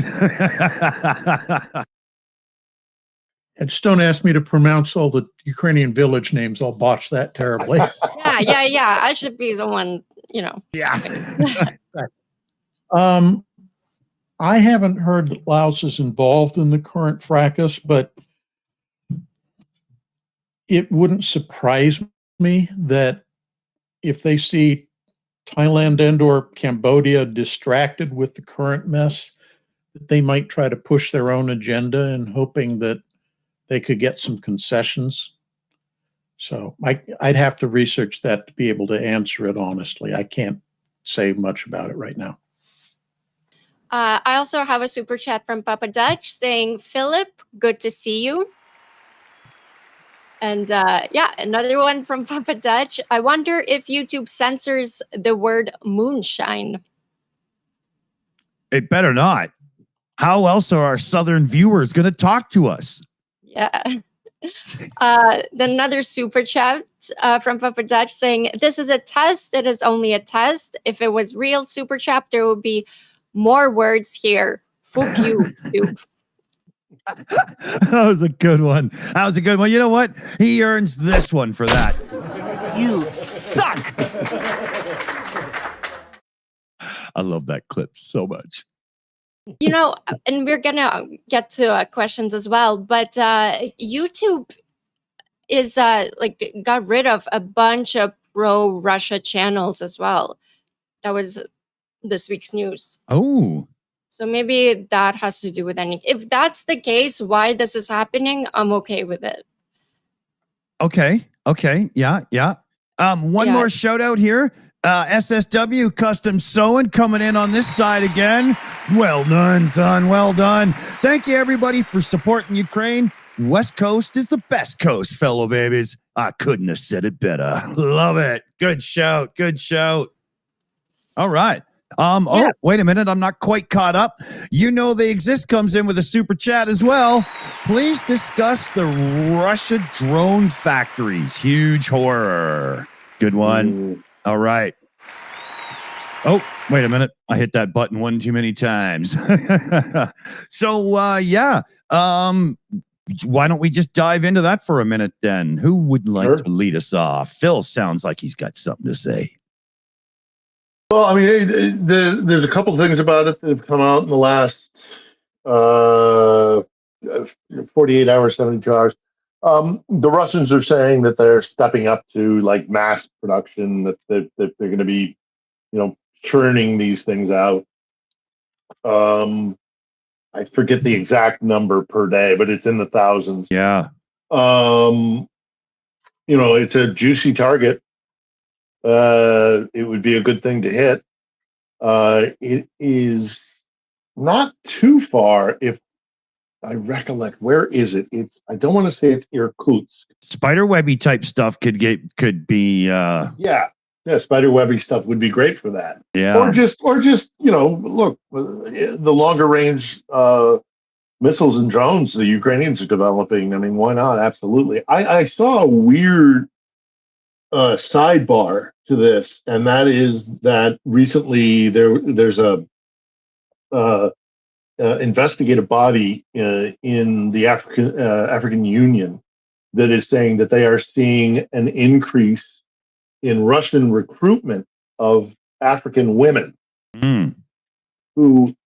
And just don't ask me to pronounce all the Ukrainian village names. I'll botch that terribly. Yeah. I should be the one, Yeah. I haven't heard that Laos is involved in the current fracas, but it wouldn't surprise me that if they see Thailand and or Cambodia distracted with the current mess, that they might try to push their own agenda and hoping that they could get some concessions. So I'd have to research that to be able to answer it honestly. I can't say much about it right now. I also have a super chat from Papa Dutch saying, Philip, good to see you. And another one from Papa Dutch. I wonder if YouTube censors the word moonshine. It better not. How else are our Southern viewers going to talk to us? Yeah. Then another super chat from Papa Dutch saying, this is a test. It is only a test. If it was real super chat, there would be more words here. Fuck you, YouTube. That was a good one. You know what? He earns this one for that. You suck. I love that clip so much. And we're gonna get to questions as well, but YouTube is got rid of a bunch of pro-Russia channels as well. That was this week's news. Oh. So maybe that has to do with anything. If that's the case, why this is happening, I'm okay with it. Okay. Yeah. One more shout out here. SSW Custom Sewing coming in on this side again. Well done, son. Well done. Thank you, everybody, for supporting Ukraine. West Coast is the best coast, fellow babies. I couldn't have said it better. Love it. Good shout. All right. Oh, wait a minute. I'm not quite caught up. You know they exist comes in with a super chat as well. Please discuss the Russia drone factories. Huge horror. Good one. All right. Oh, wait a minute. I hit that button one too many times. So, why don't we just dive into that for a minute then? Who would like to lead us off? Phil sounds like he's got something to say. Well, I mean, there's a couple things about it that have come out in the last 48 hours, 72 hours. The Russians are saying that they're stepping up to like mass production, that they're going to be, churning these things out. I forget the exact number per day, but it's in the thousands. Yeah. It's a juicy target. It would be a good thing to hit. It is not too far, if I recollect. Where is it? I don't want to say it's Irkutsk. Spiderwebby type stuff could be. Yeah, spiderwebby stuff would be great for that. Yeah. Or just look, the longer range missiles and drones the Ukrainians are developing. I mean, why not? Absolutely. I saw a weird sidebar to this, and that is that recently there's a investigative body in the African Union that is saying that they are seeing an increase in Russian recruitment of African women who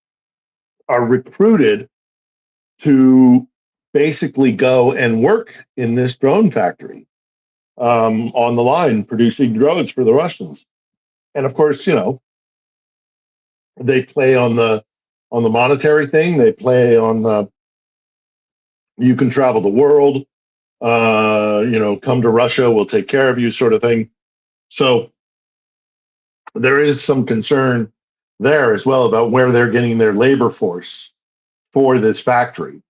are recruited to basically go and work in this drone factory on the line, producing drones for the Russians. And of course, they play on the monetary thing. They play on the you can travel the world, come to Russia, we'll take care of you sort of thing. So there is some concern there as well about where they're getting their labor force for this factory.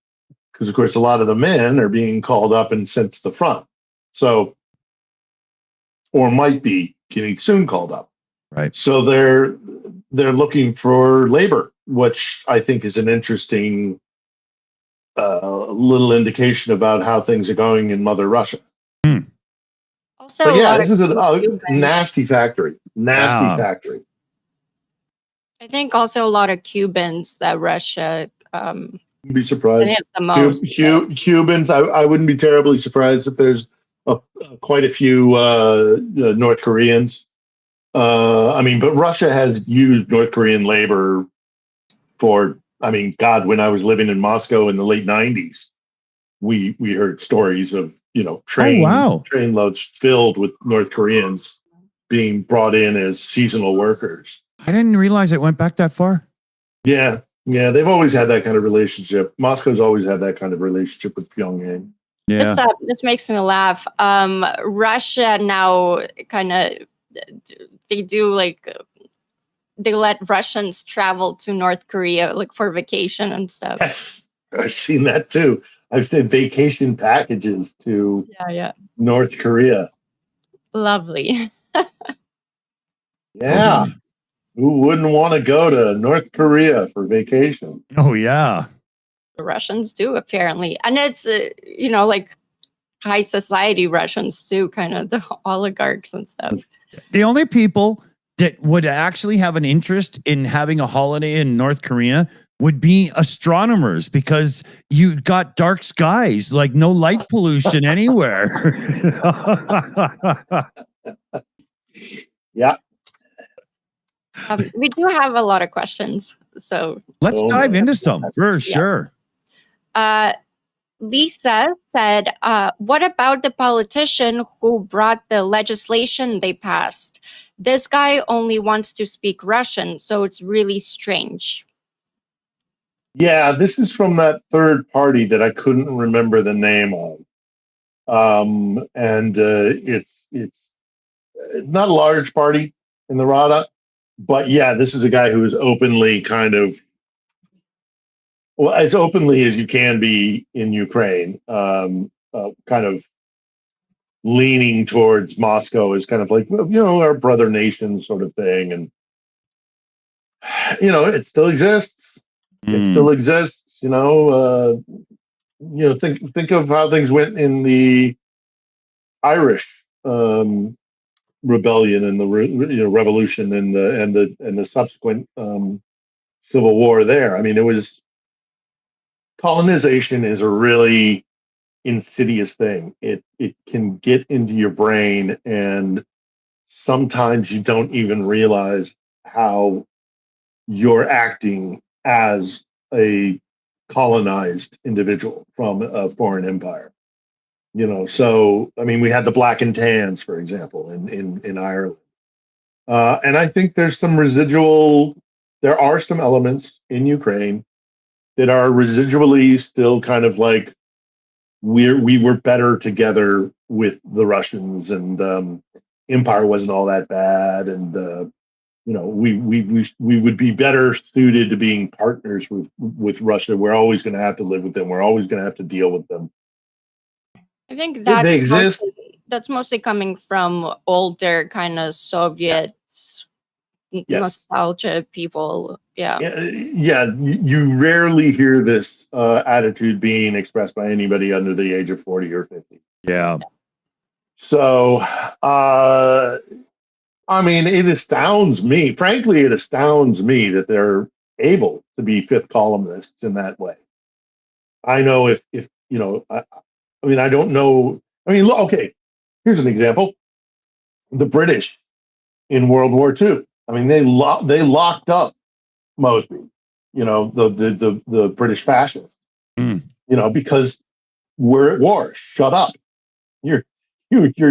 Because, of course, a lot of the men are being called up and sent to the front. So, or might be getting soon called up. Right. So they're looking for labor, which I think is an interesting little indication about how things are going in Mother Russia. Also, But a yeah, lot this of is a Cubans. nasty factory. Nasty Yeah. factory. I think also a lot of Cubans that Russia You'd be surprised. is the most. Cubans, I wouldn't be terribly surprised if there's quite a few North Koreans. I mean, but Russia has used North Korean labor for, I mean, God, when I was living in Moscow in the late 90s, we heard stories of, train loads filled with North Koreans being brought in as seasonal workers. I didn't realize it went back that far. Yeah, they've always had that kind of relationship. Moscow's always had that kind of relationship with Pyongyang. Yeah. This makes me laugh. Russia now kind of they do like they let Russians travel to North Korea like for vacation and stuff. Yes, I've seen that too. I've sent vacation packages to Yeah. North Korea. Lovely. Yeah. Who wouldn't want to go to North Korea for vacation? Oh yeah. The Russians do apparently, and it's like high society Russians too, kind of the oligarchs and stuff. The only people that would actually have an interest in having a holiday in North Korea would be astronomers, because you got dark skies, like no light pollution anywhere. Yeah. We do have a lot of questions, so Let's dive into some for sure. Lisa said, what about the politician who brought the legislation they passed? This guy only wants to speak Russian, so it's really strange. Yeah, this is from that third party that I couldn't remember the name of. And it's not a large party in the Rada, but yeah, this is a guy who is openly as openly as you can be in Ukraine, kind of leaning towards Moscow as kind of like, our brother nation sort of thing. And, it still exists. It still exists, think of how things went in the Irish rebellion and the revolution and the subsequent civil war there. I mean, colonization is a really insidious thing. It can get into your brain, and sometimes you don't even realize how you're acting as a colonized individual from a foreign empire. So I mean, we had the black and tans, for example, in Ireland, and I think there are some elements in Ukraine that are residually still kind of like we were better together with the Russians, and empire wasn't all that bad, and we would be better suited to being partners with Russia. We're always going to have to live with them. We're always going to have to deal with them. I think They exist. That's mostly coming from older kind of Soviet nostalgia people. Yeah. You rarely hear this attitude being expressed by anybody under the age of 40 or 50. Yeah. So, I mean, it astounds me. Frankly, it astounds me that they're able to be fifth columnists in that way. I know if I mean, I don't know. I mean, okay, here's an example. The British in World War II. I mean, they locked up Mosby, the British fascists, because we're at war. Shut up. You're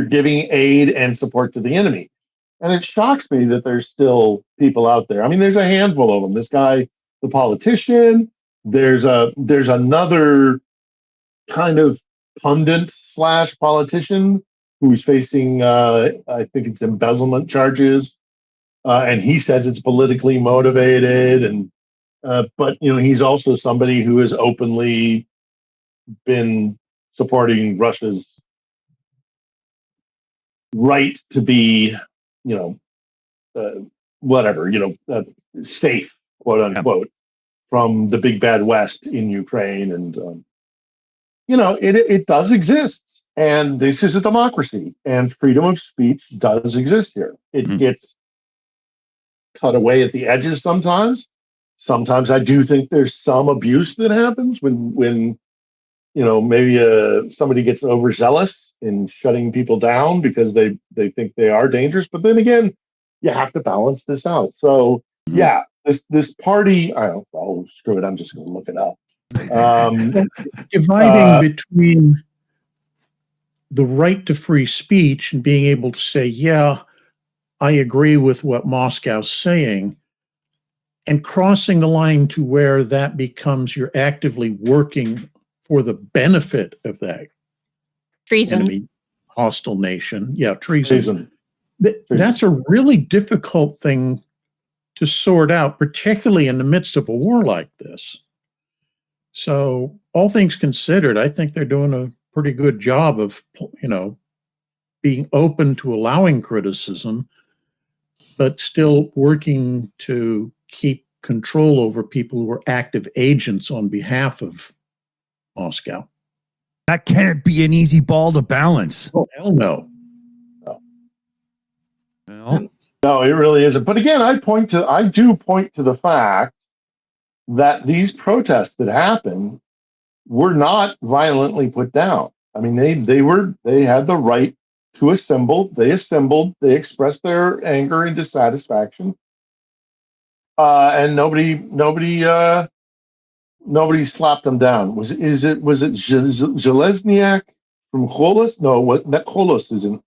giving aid and support to the enemy. And it shocks me that there's still people out there. I mean, there's a handful of them. This guy, the politician, there's another kind of pundit / politician who's facing, I think it's embezzlement charges. And he says it's politically motivated. And, but, he's also somebody who has openly been supporting Russia's right to be, safe, quote unquote, from the big bad West in Ukraine. And, it does exist. And this is a democracy, and freedom of speech does exist here. It gets cut away at the edges sometimes. Sometimes I do think there's some abuse that happens when maybe somebody gets overzealous in shutting people down because they think they are dangerous. But then again, you have to balance this out. So yeah, this party. Oh, screw it. I'm just going to look it up. Dividing between the right to free speech and being able to say, yeah, I agree with what Moscow's saying, and crossing the line to where that becomes you're actively working for the benefit of that Treason. enemy, hostile nation. Yeah, treason. Treason. That's a really difficult thing to sort out, particularly in the midst of a war like this. So all things considered, I think they're doing a pretty good job of, being open to allowing criticism, but still working to keep control over people who are active agents on behalf of Moscow. That can't be an easy ball to balance. Oh, hell no. No, it really isn't. But again, I do point to the fact that these protests that happened were not violently put down. I mean, they had the right to assemble. They assembled. They expressed their anger and dissatisfaction, and nobody slapped them down. Was it Zhelezniak from Kholos? No, that Kholos isn't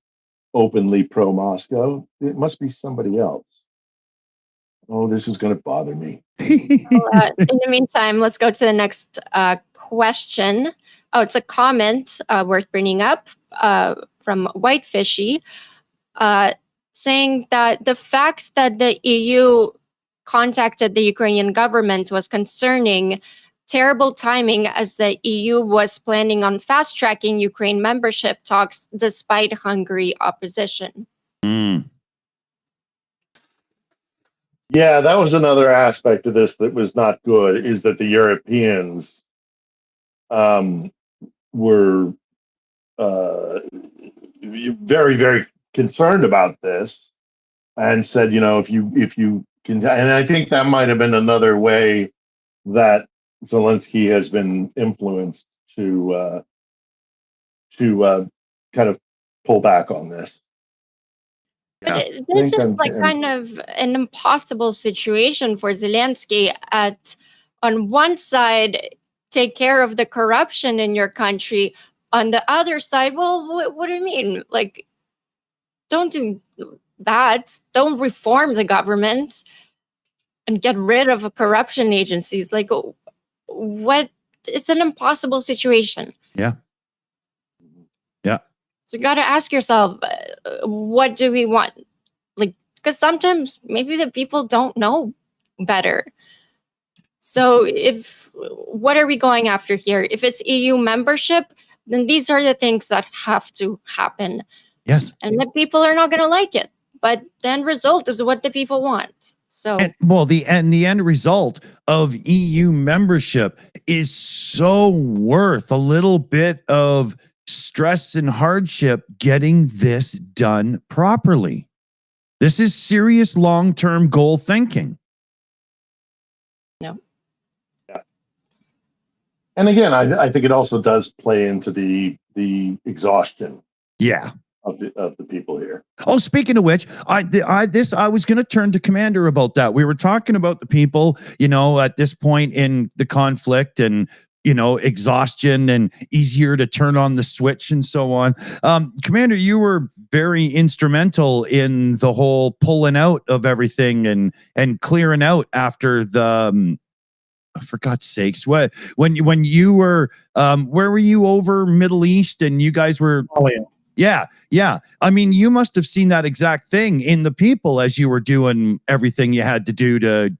openly pro-Moscow. It must be somebody else. Oh, this is going to bother me. In the meantime, let's go to the next question. Oh, it's a comment worth bringing up from Whitefishy, saying that the fact that the EU contacted the Ukrainian government was concerning. Terrible timing, as the EU was planning on fast-tracking Ukraine membership talks despite Hungary opposition. Yeah, that was another aspect of this that was not good, is that the Europeans were very, very concerned about this and said, if you can, and I think that might have been another way that Zelensky has been influenced to kind of pull back on this. But this is kind of an impossible situation for Zelensky. On one side, take care of the corruption in your country. On the other side, well, what do you mean? Like, don't do that. Don't reform the government and get rid of corruption agencies. Like, what? It's an impossible situation. Yeah. So you got to ask yourself, what do we want? Like, because sometimes maybe the people don't know better. So what are we going after here? If it's EU membership, then these are the things that have to happen. Yes. And the people are not going to like it. But the end result is what the people want. So, the end result of EU membership is so worth a little bit of stress and hardship getting this done properly. This is serious long-term goal thinking. No. Yeah. And again, I think it also does play into the exhaustion. Yeah. Of the people here. Oh, speaking of which, I was going to turn to Commander about that. We were talking about the people, at this point in the conflict and, exhaustion and easier to turn on the switch and so on. Commander, you were very instrumental in the whole pulling out of everything and clearing out after the, for God's sakes, when you were, where were you over Middle East and you guys were? Oh, yeah. Yeah. I mean, you must have seen that exact thing in the people as you were doing everything you had to do to.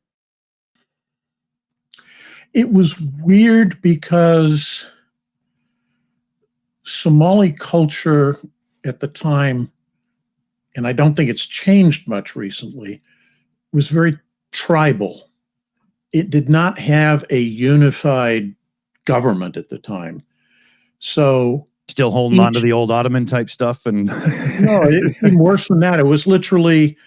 It was weird because Somali culture at the time, and I don't think it's changed much recently, was very tribal. It did not have a unified government at the time. So Still holding on to the old Ottoman type stuff. And no, it's even worse than that. It was literally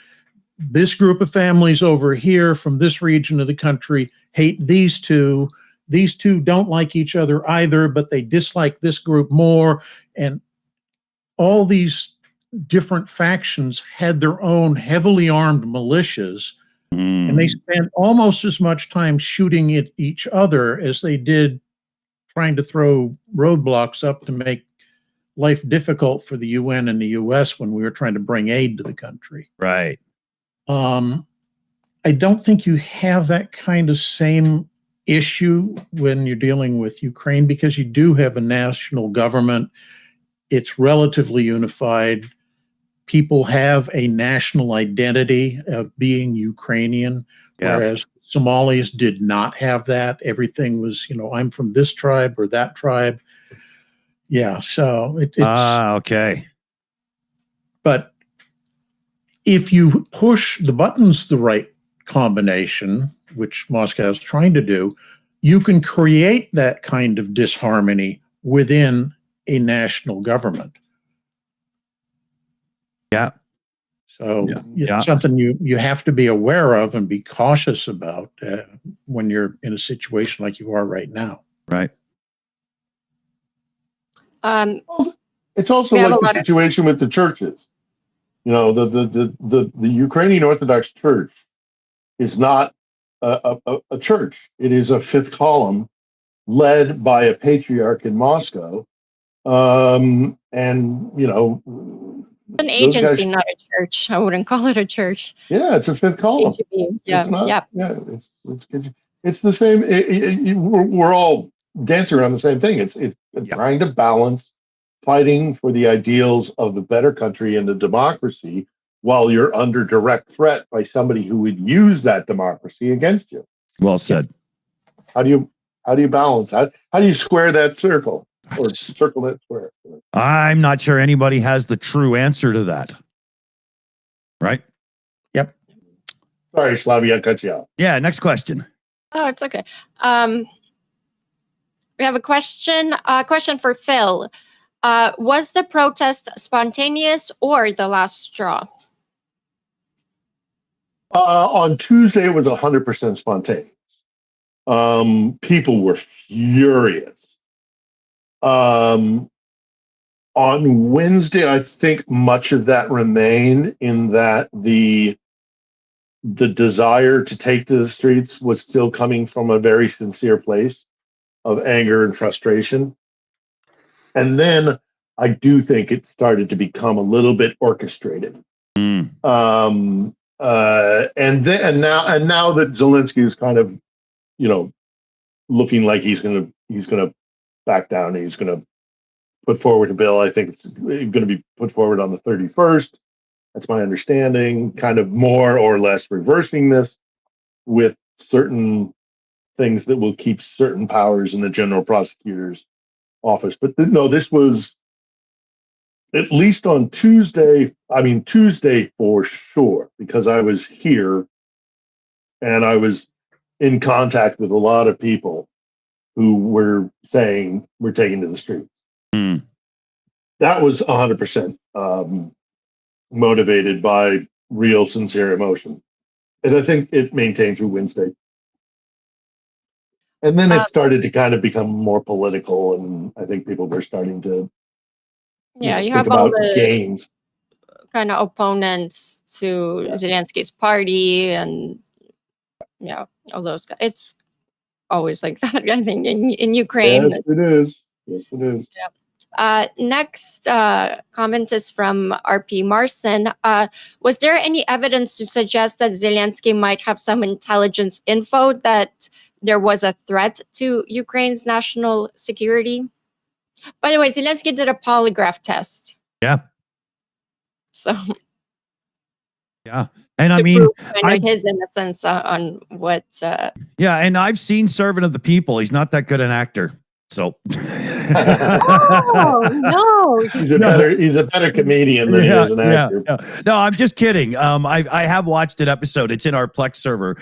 this group of families over here from this region of the country hate these two. These two don't like each other either, but they dislike this group more. And all these different factions had their own heavily armed militias, and they spent almost as much time shooting at each other as they did trying to throw roadblocks up to make life difficult for the UN and the US when we were trying to bring aid to the country. Right. I don't think you have that kind of same issue when you're dealing with Ukraine, because you do have a national government. It's relatively unified. People have a national identity of being Ukrainian, whereas Somalis did not have that. Everything was, I'm from this tribe or that tribe. Yeah, so it's okay. But if you push the buttons the right combination, which Moscow is trying to do, you can create that kind of disharmony within a national government. Yeah. So it's something you have to be aware of and be cautious about when you're in a situation like you are right now. Right. It's also like the situation with the churches. The Ukrainian Orthodox Church is not a church. It is a fifth column led by a patriarch in Moscow. And, an agency, not a church. I wouldn't call it a church. Yeah, it's a fifth column. Yeah, it's not, it's the same. We're all dancing around the same thing. It's trying to balance fighting for the ideals of the better country and the democracy while you're under direct threat by somebody who would use that democracy against you. Well said. How do you balance? How do you square that circle? Or circle that square? I'm not sure anybody has the true answer to that. Right? Yep. Sorry, Slavy, I cut you out. Yeah, next question. Oh, it's okay. We have a question for Phil. Was the protest spontaneous or the last straw? On Tuesday, it was 100% spontaneous. People were furious. On Wednesday, I think much of that remained in that the desire to take to the streets was still coming from a very sincere place of anger and frustration. And then I do think it started to become a little bit orchestrated. And now that Zelensky is kind of, looking like he's gonna back down, he's gonna put forward a bill. I think it's going to be put forward on the 31st. That's my understanding. Kind of more or less reversing this with certain things that will keep certain powers in the general prosecutor's office. But no, this was at least on Tuesday. I mean, Tuesday for sure, because I was here and I was in contact with a lot of people who were saying we're taking to the streets. That was 100% motivated by real, sincere emotion. And I think it maintained through Wednesday. And then it started to kind of become more political, and I think people were starting to you think have all about the gains. kind of opponents to Zelensky's party and all those guys. It's always like that, I think, in Ukraine. Yes, it is. Yes, it is. Yeah. Next comment is from RP Marson. Was there any evidence to suggest that Zelensky might have some intelligence info that there was a threat to Ukraine's national security? By the way, Zelensky did a polygraph test. Yeah. So. Yeah. And I mean, his innocence on what. Yeah. And I've seen Servant of the People. He's not that good an actor. So. Oh no, He's a better comedian than he is an actor. No, I'm just kidding. I have watched an episode. It's in our Plex server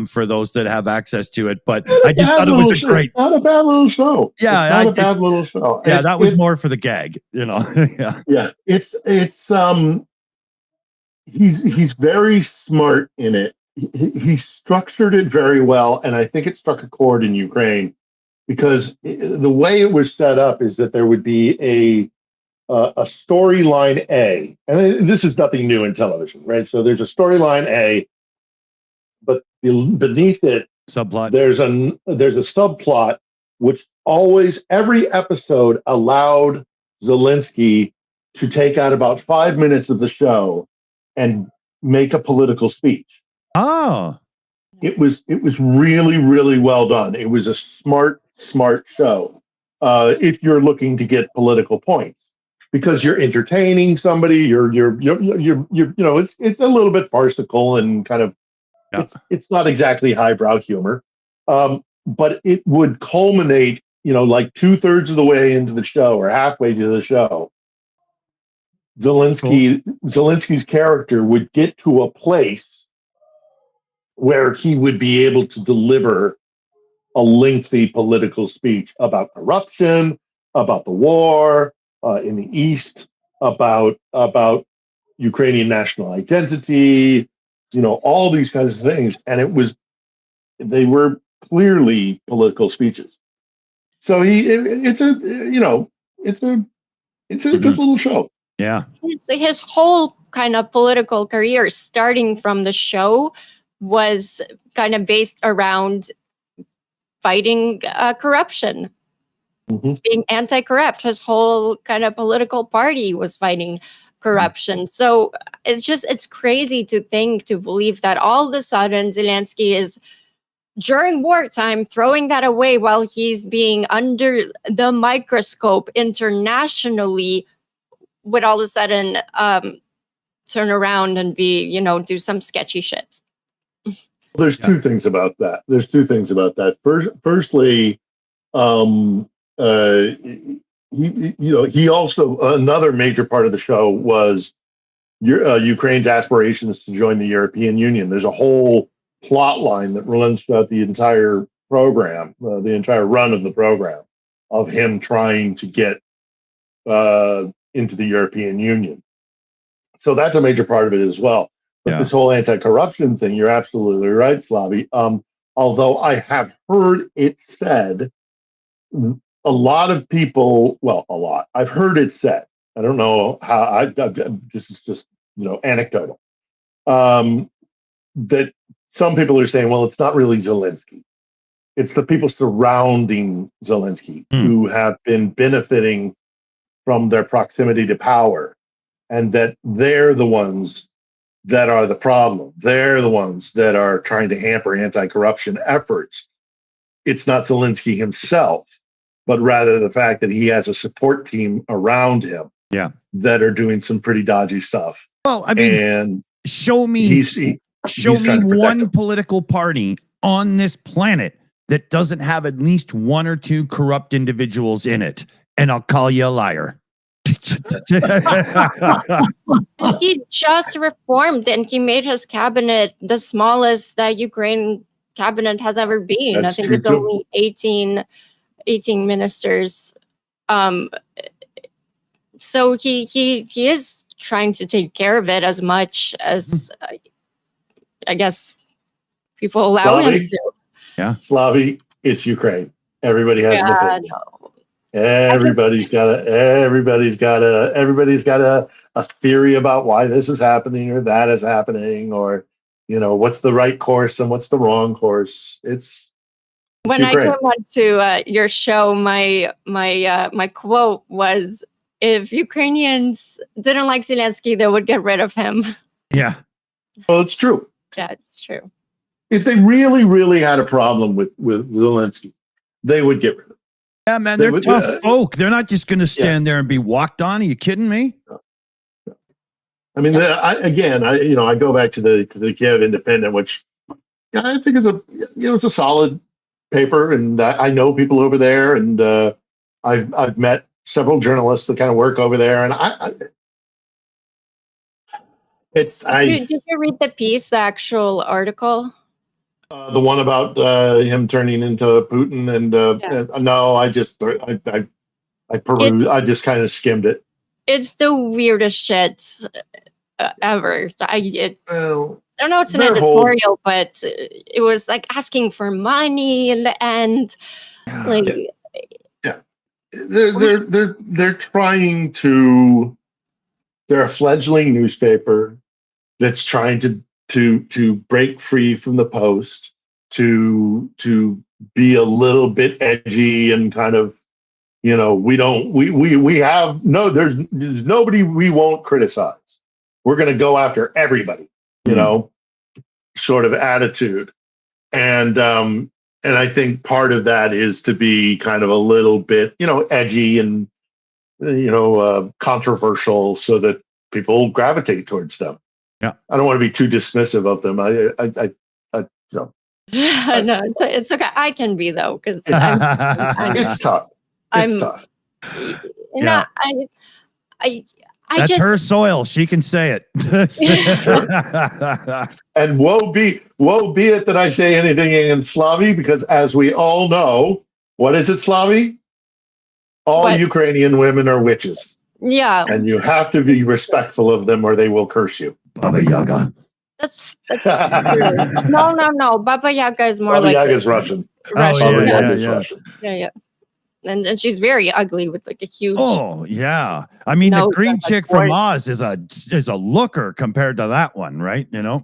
for those that have access to it. But I just thought it was a great. It's not a bad little show. Yeah, it's not a bad little show. Yeah, that was more for the gag, Yeah. Yeah, he's very smart in it. He structured it very well, and I think it struck a chord in Ukraine because the way it was set up is that there would be a storyline A, and this is nothing new in television, right? So there's a storyline A, but beneath it, subplot. There's a subplot which always every episode allowed Zelensky to take out about 5 minutes of the show and make a political speech. Oh, it was really, really well done. It was a smart show. If you're looking to get political points, because you're entertaining somebody, you're it's a little bit farcical and kind of it's not exactly highbrow humor, but it would culminate, like 2/3 of the way into the show or halfway to the show. Zelensky's character would get to a place where he would be able to deliver a lengthy political speech about corruption, about the war in the East, about Ukrainian national identity, all these kinds of things. And they were clearly political speeches. So it's a good little show. Yeah. His whole kind of political career, starting from the show, was kind of based around fighting corruption, being anti-corrupt. His whole kind of political party was fighting corruption. So it's crazy to believe that all of a sudden Zelensky is, during wartime, throwing that away while he's being under the microscope internationally, would all of a sudden turn around and do some sketchy shit. There's two things about that. Firstly, he also, another major part of the show was Ukraine's aspirations to join the European Union. There's a whole plot line that runs throughout the entire program, the entire run of the program, of him trying to get into the European Union. So that's a major part of it as well. But this whole anti-corruption thing, you're absolutely right, Slavi. Although I have heard it said, a lot of people, I've heard it said, I don't know how, this is just, anecdotal, that some people are saying, well, it's not really Zelensky. It's the people surrounding Zelensky who have been benefiting from their proximity to power, and that they're the ones that are the problem. They're the ones that are trying to hamper anti-corruption efforts. It's not Zelensky himself, but rather the fact that he has a support team around him that are doing some pretty dodgy stuff. Well, I mean, and show me one political party on this planet that doesn't have at least one or two corrupt individuals in it, and I'll call you a liar. He just reformed and he made his cabinet the smallest that Ukraine cabinet has ever been. I think it's only 18 ministers. So he is trying to take care of it as much as I guess people allow him to. Yeah, Slavi, it's Ukraine. Everybody has an opinion. No. Everybody's got a theory about why this is happening or that is happening, or what's the right course and what's the wrong course. It's when Ukraine. I came on to your show, my quote was, if Ukrainians didn't like Zelensky, they would get rid of him. Yeah. Well, it's true. Yeah, it's true. If they really, really had a problem with Zelensky, they would get rid of him. Yeah, man, they're tough folk. They're not just going to stand there and be walked on. Are you kidding me? I mean, I go back to the Kiev Independent, which I think is it's a solid paper, and I know people over there, and I've met several journalists that kind of work over there, and Did you read the piece, the actual article? the one about him turning into Putin, and no, I perused. I just kind of skimmed it. It's the weirdest shit ever. I don't know. It's an editorial, but it was like asking for money in the end. Like, they're trying to. They're a fledgling newspaper that's trying to break free from the Post, to be a little bit edgy and kind of, we have there's nobody we won't criticize. We're going to go after everybody, sort of attitude. And I think part of that is to be kind of a little bit, edgy and, controversial, so that people gravitate towards them. Yeah. I don't want to be too dismissive of them. no, it's okay. I can be, though, because it's tough. It's tough. That's just, her soil. She can say it. And woe be it that I say anything in Slavi, because as we all know, what is it, Slavi? All Ukrainian women are witches. Yeah. And you have to be respectful of them or they will curse you. Baba Yaga. That's true. No. Baba Yaga is more Baba like Yaga is Russian. Russian. Baba Yaga is Russian. Yeah. And she's very ugly with like a huge. Oh yeah, I mean the green chick from Oz is a looker compared to that one, right? Yeah.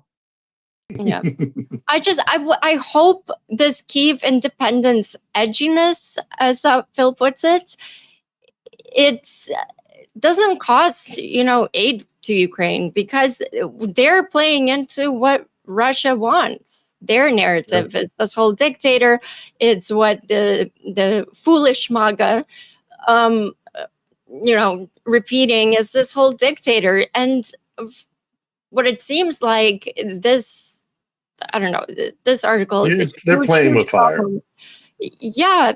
I hope this Kyiv independence edginess, as Phil puts it, doesn't cost aid to Ukraine, because they're playing into what Russia wants. Their narrative is this whole dictator. It's what the foolish MAGA, repeating is this whole dictator. And what it seems like this, I don't know, this article is they're playing with fire. Yeah.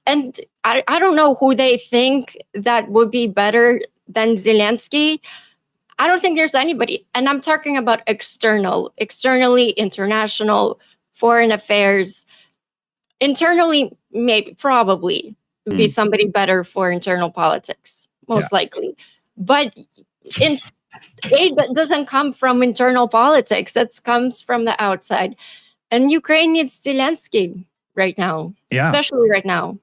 And I don't know who they think that would be better than Zelensky. I don't think there's anybody. And I'm talking about externally, international, foreign affairs. Internally, maybe, probably be somebody better for internal politics, most likely. But aid doesn't come from internal politics. It comes from the outside. And Ukraine needs Zelensky right now, especially right now.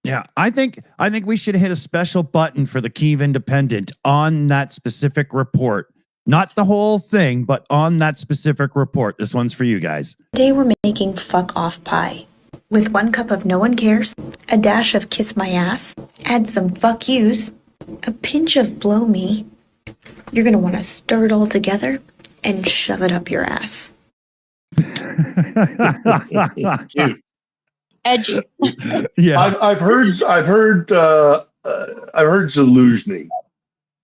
Yeah, I think we should hit a special button for the Kyiv Independent on that specific report. Not the whole thing, but on that specific report. This one's for you guys. Today we're making fuck off pie. With 1 cup of no one cares, a dash of kiss my ass, add some fuck yous, a pinch of blow me. You're going to want to stir it all together and shove it up your ass. Cute. Edgy. Yeah, I've heard Zaluzhny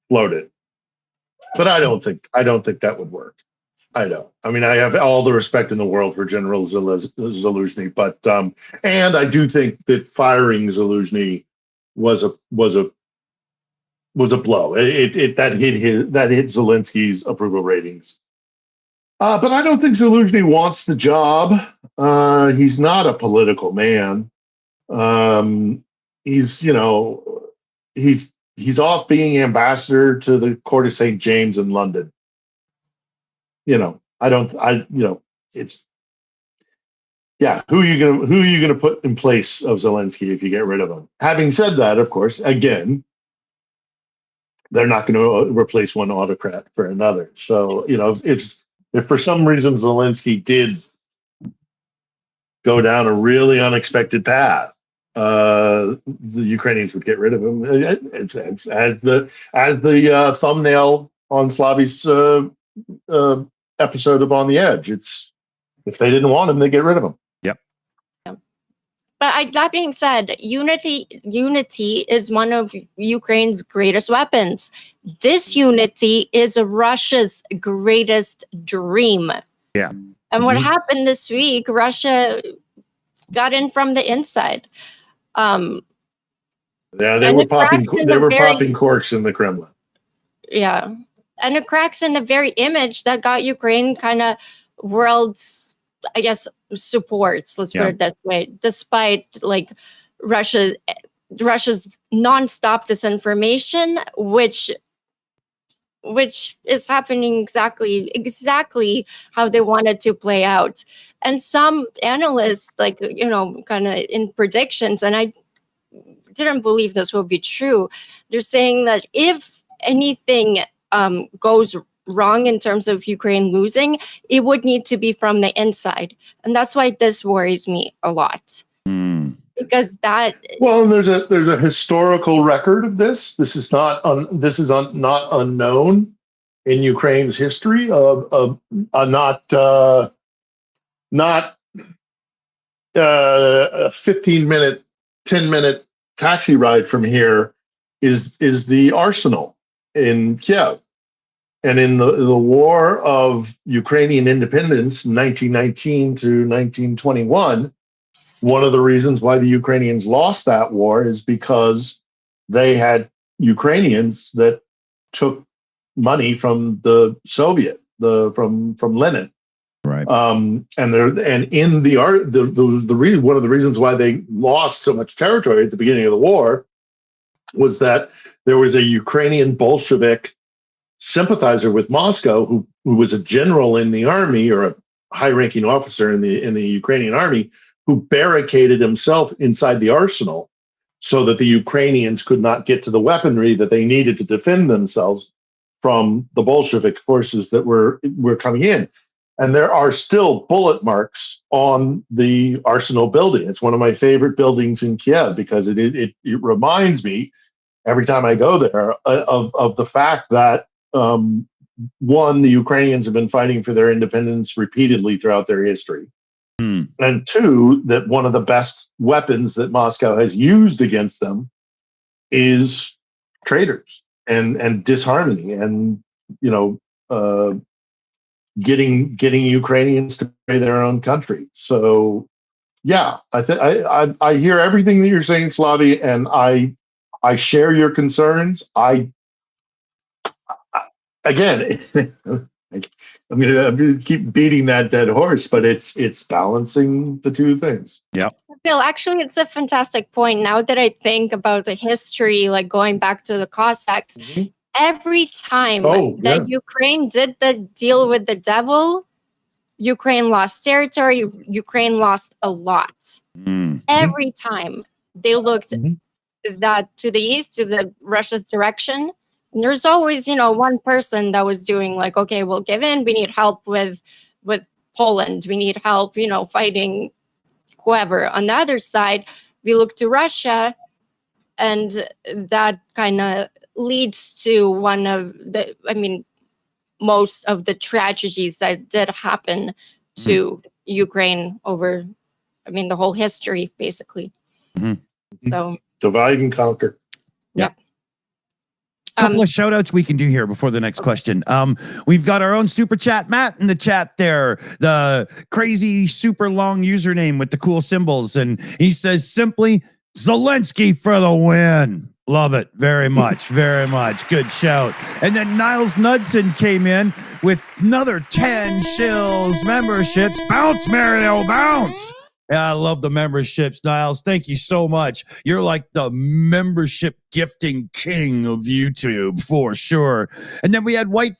floated, but I don't think that would work. I don't. I mean, I have all the respect in the world for General Zaluzhny, but and I do think that firing Zaluzhny was a blow. That hit Zelensky's approval ratings. But I don't think Zaluzhny wants the job. He's not a political man. He's off being ambassador to the Court of St. James in London. It's who are you gonna put in place of Zelensky if you get rid of him? Having said that, of course, again, they're not going to replace one autocrat for another. So, if for some reason Zelensky did go down a really unexpected path, the Ukrainians would get rid of him. As the thumbnail on Slavi's episode of On the Edge, it's if they didn't want him, they get rid of him. Yep. But that being said, unity is one of Ukraine's greatest weapons. Disunity is Russia's greatest dream. Yeah. And what happened this week, Russia got in from the inside. Um, Yeah, they and were it cracks in the popping corks in the Kremlin. Yeah. And it cracks in the very image that got Ukraine kind of world's, I guess, supports, let's put it this way, despite like Russia's nonstop disinformation, which is happening exactly how they wanted to play out. And some analysts, like, kind of in predictions, and I didn't believe this would be true, they're saying that if anything goes wrong in terms of Ukraine losing, it would need to be from the inside. And that's why this worries me a lot. Because well, there's a historical record of this. This is not unknown in Ukraine's history of not a 15-minute, 10-minute taxi ride from here is the arsenal in Kiev. And in the war of Ukrainian independence, 1919 to 1921, one of the reasons why the Ukrainians lost that war is because they had Ukrainians that took money from the Soviet, from Lenin. Right. And in the reason, one of the reasons why they lost so much territory at the beginning of the war was that there was a Ukrainian Bolshevik sympathizer with Moscow who was a general in the army, or a high-ranking officer in the Ukrainian army, who barricaded himself inside the arsenal so that the Ukrainians could not get to the weaponry that they needed to defend themselves from the Bolshevik forces that were coming in. And there are still bullet marks on the Arsenal building. It's one of my favorite buildings in Kiev because it reminds me every time I go there of the fact that one, the Ukrainians have been fighting for their independence repeatedly throughout their history, and two, that one of the best weapons that Moscow has used against them is traitors and disharmony, and getting Ukrainians to betray their own country. So, yeah, I hear everything that you're saying, Slavi, and I share your concerns. Again, I'm gonna keep beating that dead horse, but it's balancing the two things. Yeah. Bill, actually, it's a fantastic point. Now that I think about the history, like going back to the Cossacks, every time that Ukraine did the deal with the devil, Ukraine lost territory. Ukraine lost a lot. Every time they looked that to the east, to the Russia's direction, and there's always, one person that was doing like, okay, we'll give in. We need help with Poland. We need help, fighting whoever. On the other side, we look to Russia, and that kind of leads to one of the, most of the tragedies that did happen to Ukraine over, the whole history, basically. So divide and conquer. Yep. Couple of shout outs we can do here before the next question. We've got our own super chat, Matt, in the chat there, the crazy super long username with the cool symbols. And he says simply, Zelensky for the win. Love it very much. Very much. Good shout. And then Niles Knudsen came in with another 10 Shills memberships. Bounce, Mario, bounce. Yeah, I love the memberships, Niles. Thank you so much. You're like the membership gifting king of YouTube for sure. And then we had White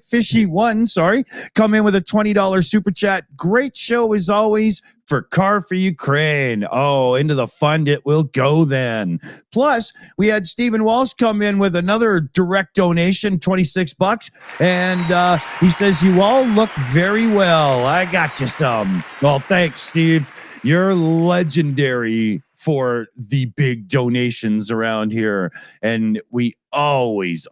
Fishy One, come in with a $20 super chat. Great show as always for Car for Ukraine. Oh, into the fund it will go then. Plus, we had Stephen Walsh come in with another direct donation, $26. And he says, you all look very well. I got you some. Well, thanks, Steve. You're legendary for the big donations around here. And we always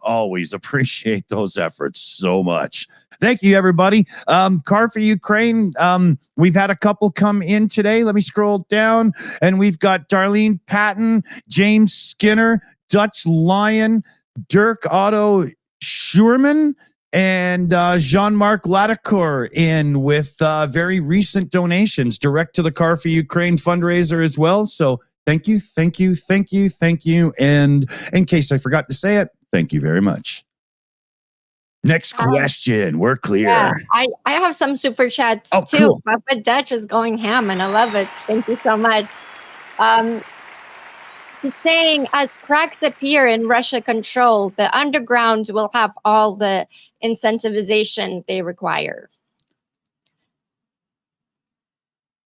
appreciate those efforts so much. Thank you, everybody. Car for Ukraine. We've had a couple come in today. Let me scroll down. And we've got Darlene Patton, James Skinner, Dutch Lion, Dirk Otto Schurman, and Jean-Marc Laticour in with very recent donations direct to the Car for Ukraine fundraiser as well. So Thank you, thank you, thank you, thank you. And in case I forgot to say it, thank you very much. Next question. We're clear. Yeah, I have some super chats Oh, too. cool. Papa Dutch is going ham, and I love it. Thank you so much. He's saying, as cracks appear in Russia control, the underground will have all the incentivization they require.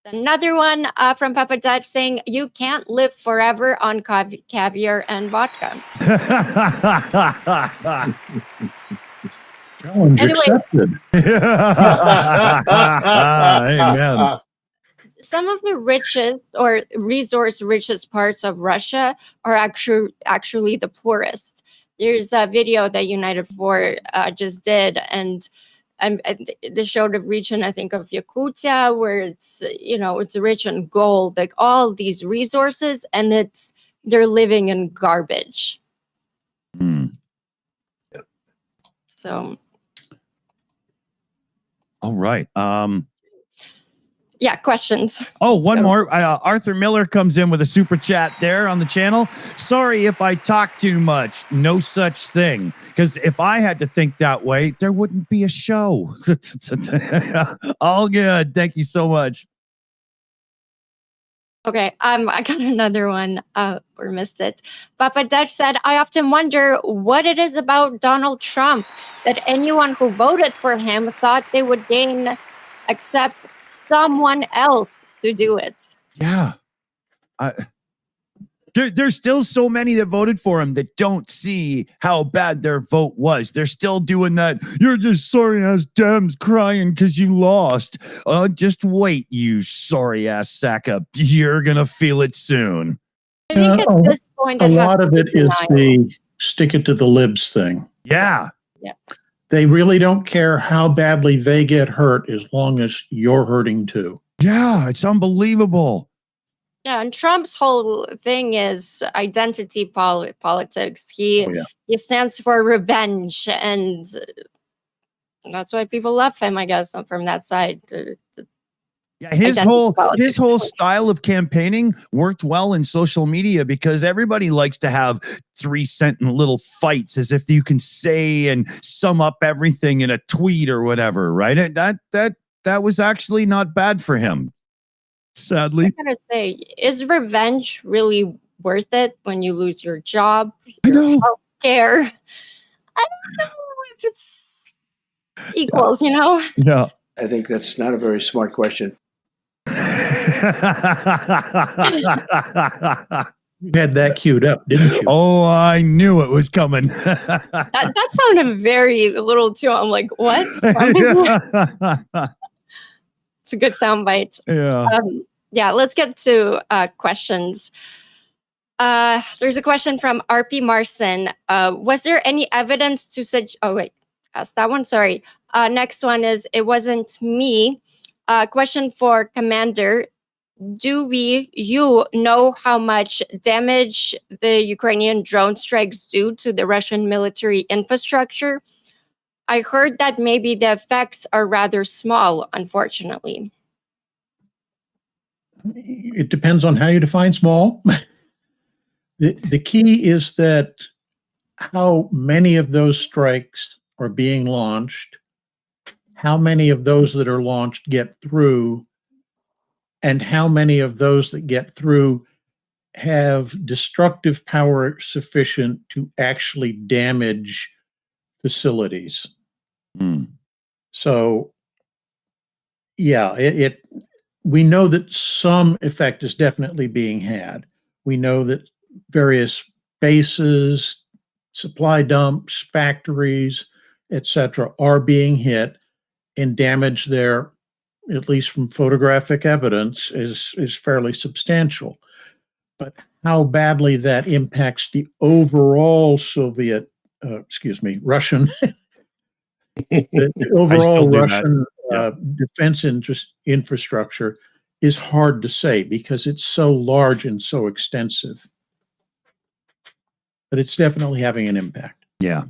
Another one from Papa Dutch saying, you can't live forever on caviar and vodka. Challenge Anyway. accepted. Amen. Some of the richest or resource richest parts of Russia are actually the poorest. There's a video that United 4 just did, and they showed a region, I think, of Yakutia, where it's rich in gold, like all these resources, and they're living in garbage. So, all right. Yeah, questions. Oh, one more. Arthur Miller comes in with a super chat there on the channel. Sorry if I talk too much. No such thing. Because if I had to think that way, there wouldn't be a show. All good. Thank you so much. Okay, I got another one, or missed it. Papa Dutch said, I often wonder what it is about Donald Trump that anyone who voted for him thought they would gain except someone else to do it. Yeah. There's still so many that voted for him that don't see how bad their vote was. They're still doing that. You're just sorry ass Dems crying because you lost. Just wait, you sorry ass sack up. You're going to feel it soon. I think at this point, a lot of it is the stick it to the libs thing. Yeah. Yeah. They really don't care how badly they get hurt as long as you're hurting too. Yeah, it's unbelievable. Yeah, and Trump's whole thing is identity politics. He stands for revenge, and that's why people love him, I guess, from that side. Yeah, his whole style of campaigning worked well in social media because everybody likes to have 3-sentence little fights as if you can say and sum up everything in a tweet or whatever, right? That was actually not bad for him. Sadly, I gotta say, is revenge really worth it when you lose your job, I know. health care? I don't know if it's equals, you know? Yeah. I think that's not a very smart question. You had that queued up, didn't you? Oh, I knew it was coming. That sounded a little too. I'm like, what? It's a good soundbite. Yeah. Let's get to questions. There's a question from RP Marson. Was there any evidence to such? Oh wait, asked that one. Sorry. Next one is it wasn't me. Question for Commander. Do you know how much damage the Ukrainian drone strikes do to the Russian military infrastructure? I heard that maybe the effects are rather small, unfortunately. It depends on how you define small. The key is that how many of those strikes are being launched, how many of those that are launched get through, and how many of those that get through have destructive power sufficient to actually damage facilities. So, yeah, we know that some effect is definitely being had. We know that various bases, supply dumps, factories, etc., are being hit, and damage there, at least from photographic evidence, is fairly substantial. But how badly that impacts the overall Russian, the overall Russian defense infrastructure is hard to say because it's so large and so extensive. But it's definitely having an impact. Yeah.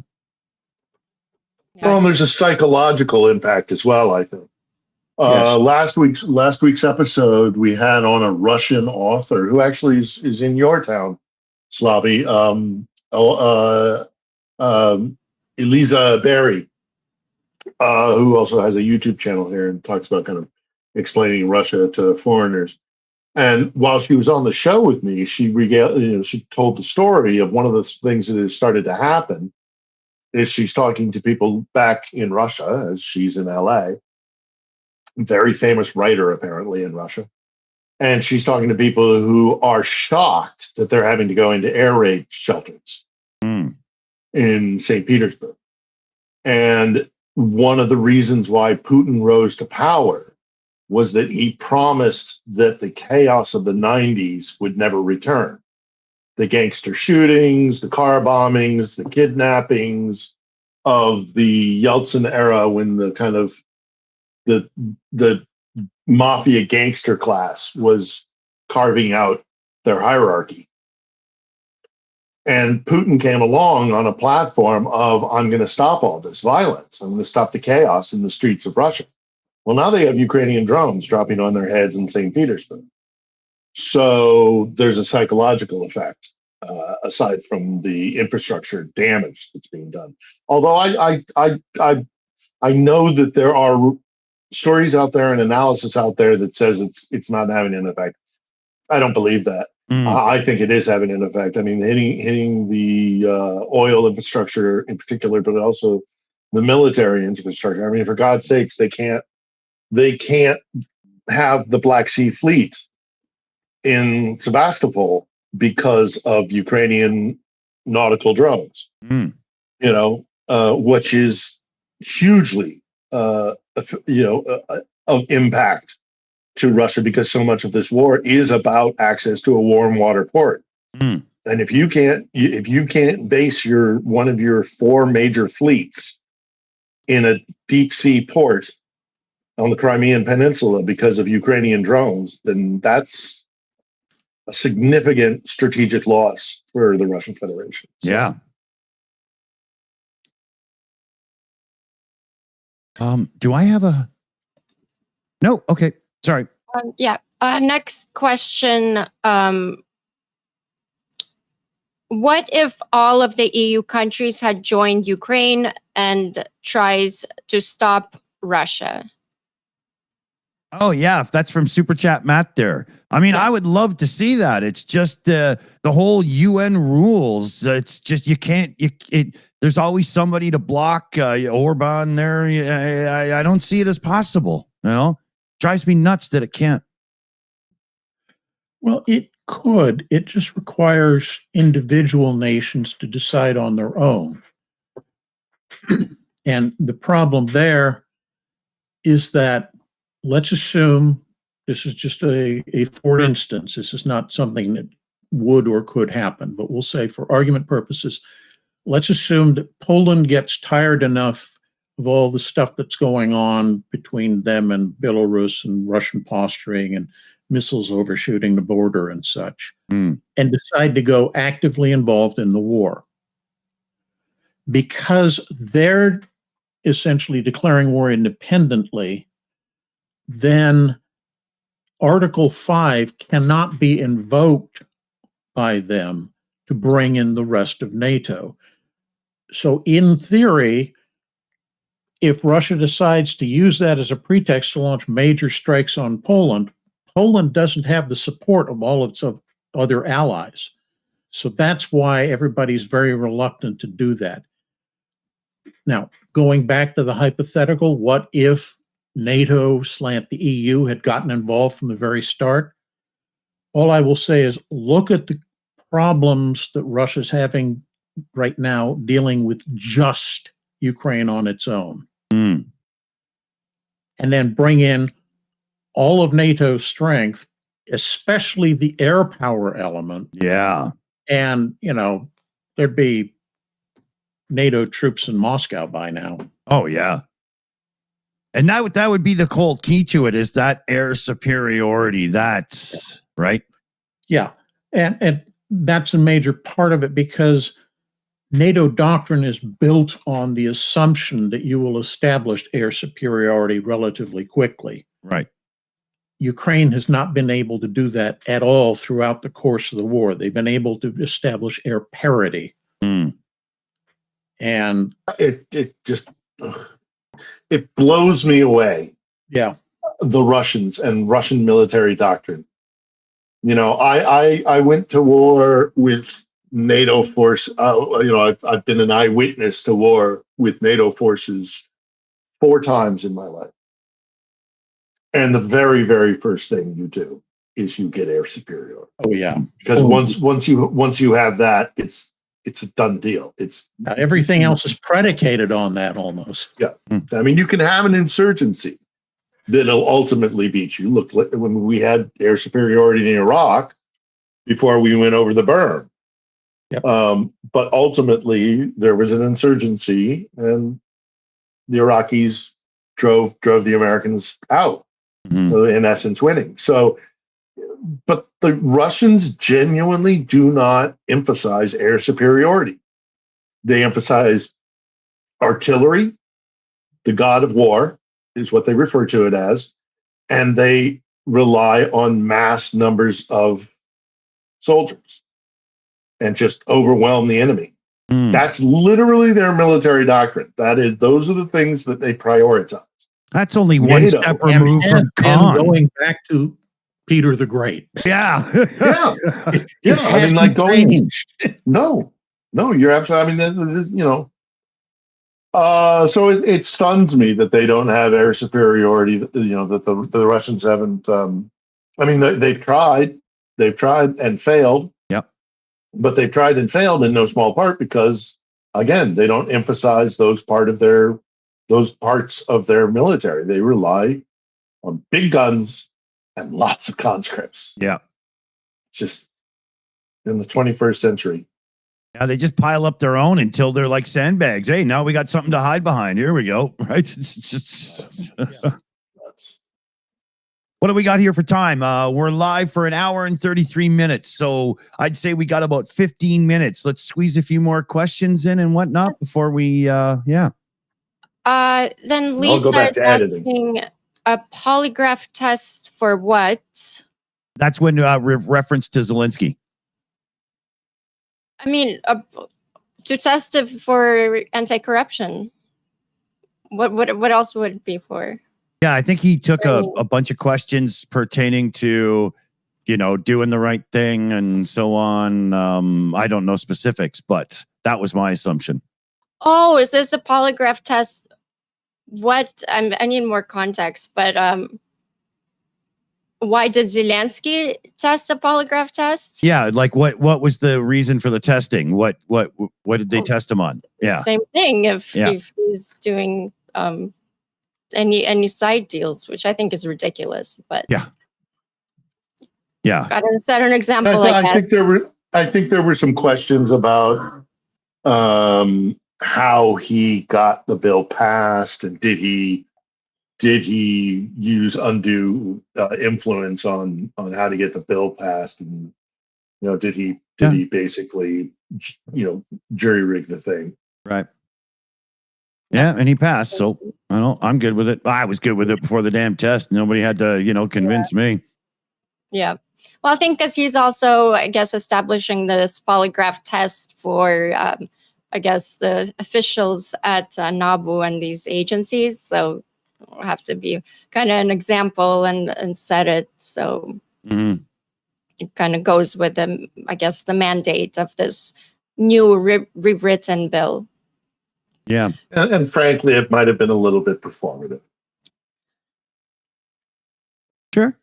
Well, and there's a psychological impact as well, I think. Yes. Last week's episode, we had on a Russian author who actually is in your town, Slavi. Eliza Berry, who also has a YouTube channel here and talks about kind of explaining Russia to foreigners. And while she was on the show with me, she told the story of one of the things that has started to happen is she's talking to people back in Russia, as she's in LA, very famous writer apparently in Russia. And she's talking to people who are shocked that they're having to go into air raid shelters in St. Petersburg. And one of the reasons why Putin rose to power was that he promised that the chaos of the 90s would never return. The gangster shootings, the car bombings, the kidnappings of the Yeltsin era, when the kind of the mafia gangster class was carving out their hierarchy. And Putin came along on a platform of, I'm going to stop all this violence. I'm going to stop the chaos in the streets of Russia. Well, now they have Ukrainian drones dropping on their heads in St. Petersburg. So there's a psychological effect, aside from the infrastructure damage that's being done. Although I know that there are stories out there and analysis out there that says it's not having an effect. I don't believe that. I think it is having an effect. I mean, hitting the oil infrastructure in particular, but also the military infrastructure. I mean, for God's sakes, they can't have the Black Sea Fleet in Sebastopol because of Ukrainian nautical drones. Which is hugely of impact to Russia, because so much of this war is about access to a warm water port. And if you can't base one of your four major fleets in a deep sea port on the Crimean Peninsula because of Ukrainian drones, then that's a significant strategic loss for the Russian Federation. So, yeah. Do I have a? No. Okay. Sorry. Next question. What if all of the EU countries had joined Ukraine and tries to stop Russia? Oh yeah, if that's from Super Chat Matt there. I mean, I would love to see that. It's just the whole UN rules. It's just you can't. There's always somebody to block Orban there. I don't see it as possible. Drives me nuts that it can't. Well, it could. It just requires individual nations to decide on their own. And the problem there is that, let's assume this is just a for instance, this is not something that would or could happen, but we'll say for argument purposes, let's assume that Poland gets tired enough of all the stuff that's going on between them and Belarus and Russian posturing and missiles overshooting the border and such, and decide to go actively involved in the war. Because they're essentially declaring war independently, then Article 5 cannot be invoked by them to bring in the rest of NATO. So in theory, if Russia decides to use that as a pretext to launch major strikes on Poland, Poland doesn't have the support of all its other allies. So that's why everybody's very reluctant to do that. Now, going back to the hypothetical, what if NATO / the EU had gotten involved from the very start? All I will say is look at the problems that Russia's having right now dealing with just Ukraine on its own. And then bring in all of NATO's strength, especially the air power element. Yeah. And, there'd be NATO troops in Moscow by now. Oh, yeah. And that would be the cold key to it, is that air superiority. That's right. Yeah. And that's a major part of it, because NATO doctrine is built on the assumption that you will establish air superiority relatively quickly. Right. Ukraine has not been able to do that at all throughout the course of the war. They've been able to establish air parity. Mm. And it just it blows me away. yeah, The Russians and Russian military doctrine. You know, I went to war with NATO force. I've been an eyewitness to war with NATO forces 4 times in my life. And the very, very first thing you do is you get air superiority. oh yeah. Because Oh, once you have that, it's a done deal. It's now everything else is predicated on that almost. Yeah. I mean, you can have an insurgency that'll ultimately beat you. Look, when we had air superiority in Iraq before we went over the berm. Yep. But ultimately, there was an insurgency, and the Iraqis drove the Americans out. Mhm. So in essence, winning. So, but the Russians genuinely do not emphasize air superiority. They emphasize artillery, the god of war, is what they refer to it as, and they rely on mass numbers of soldiers and just overwhelm the enemy. Mm. That's literally their military doctrine. Those are the things that they prioritize. That's only one NATO. step removed from and Khan. going back to Peter the Great. Yeah. Yeah, yeah. I mean, like going. No, you're absolutely. I mean, this, so it stuns me that they don't have air superiority. That the Russians haven't. I mean, they've tried and failed. Yep. But they've tried and failed in no small part because, again, they don't emphasize those parts of their military. They rely on big guns and lots of conscripts. Yeah. It's just in the 21st century. Yeah, they just pile up their own until they're like sandbags. Hey, now we got something to hide behind. Here we go. Right? It's just That's what do we got here for time? We're live for an hour and 33 minutes. So I'd say we got about 15 minutes. Let's squeeze a few more questions in and whatnot before we Then I'll go Lisa back is to editing. asking a polygraph test for what? That's when reference to Zelensky. I mean, to test it for anti-corruption. What else would it be for? Yeah, I think he took a bunch of questions pertaining to, doing the right thing and so on. I don't know specifics, but that was my assumption. Oh, is this a polygraph test? What? I need more context, but why did Zelensky test a polygraph test? Yeah, like what was the reason for the testing? What did they test him on? Yeah. Same thing if he's doing any side deals, which I think is ridiculous, but yeah. gotta set an example I think there were some questions about how he got the bill passed, and did he use undue influence on how to get the bill passed, and did he basically jury rig the thing? Right. Yeah, and he passed, so I'm good with it. I was good with it before the damn test. Nobody had to convince me. Yeah. Well, I think because he's also, I guess, establishing this polygraph test for, I guess, the officials at NABU and these agencies. So we'll have to be kind of an example and set it. So it kind of goes with the, I guess, the mandate of this new rewritten bill. Yeah. And frankly, it might have been a little bit performative. Sure.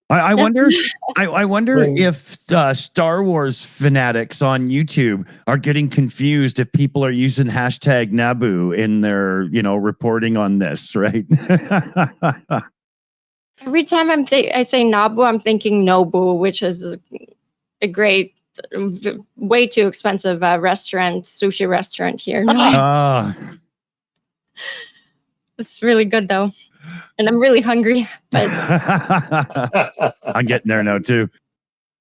I wonder. I wonder if Star Wars fanatics on YouTube are getting confused if people are using hashtag Naboo in their reporting on this. Right. Every time I say Nabu, I'm thinking Nobu, which is a great, way too expensive sushi restaurant here. It's really good though, and I'm really hungry. But I'm getting there now too.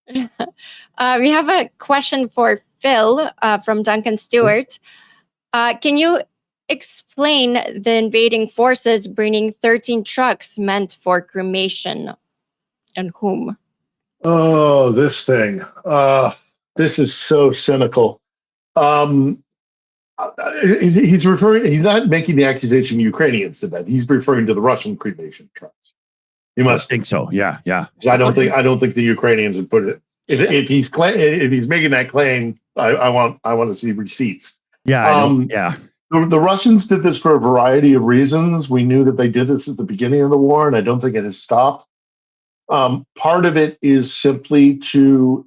We have a question for Phil from Duncan Stewart. Can you explain the invading forces bringing 13 trucks meant for cremation? And whom? Oh, this thing. This is so cynical. He's not making the accusation Ukrainians did that. He's referring to the Russian cremation trucks. He I must think so. Yeah. I don't think the Ukrainians would put it. If he's making that claim, I want to see receipts. Yeah. I know. Yeah. The Russians did this for a variety of reasons. We knew that they did this at the beginning of the war, and I don't think it has stopped. Part of it is simply to,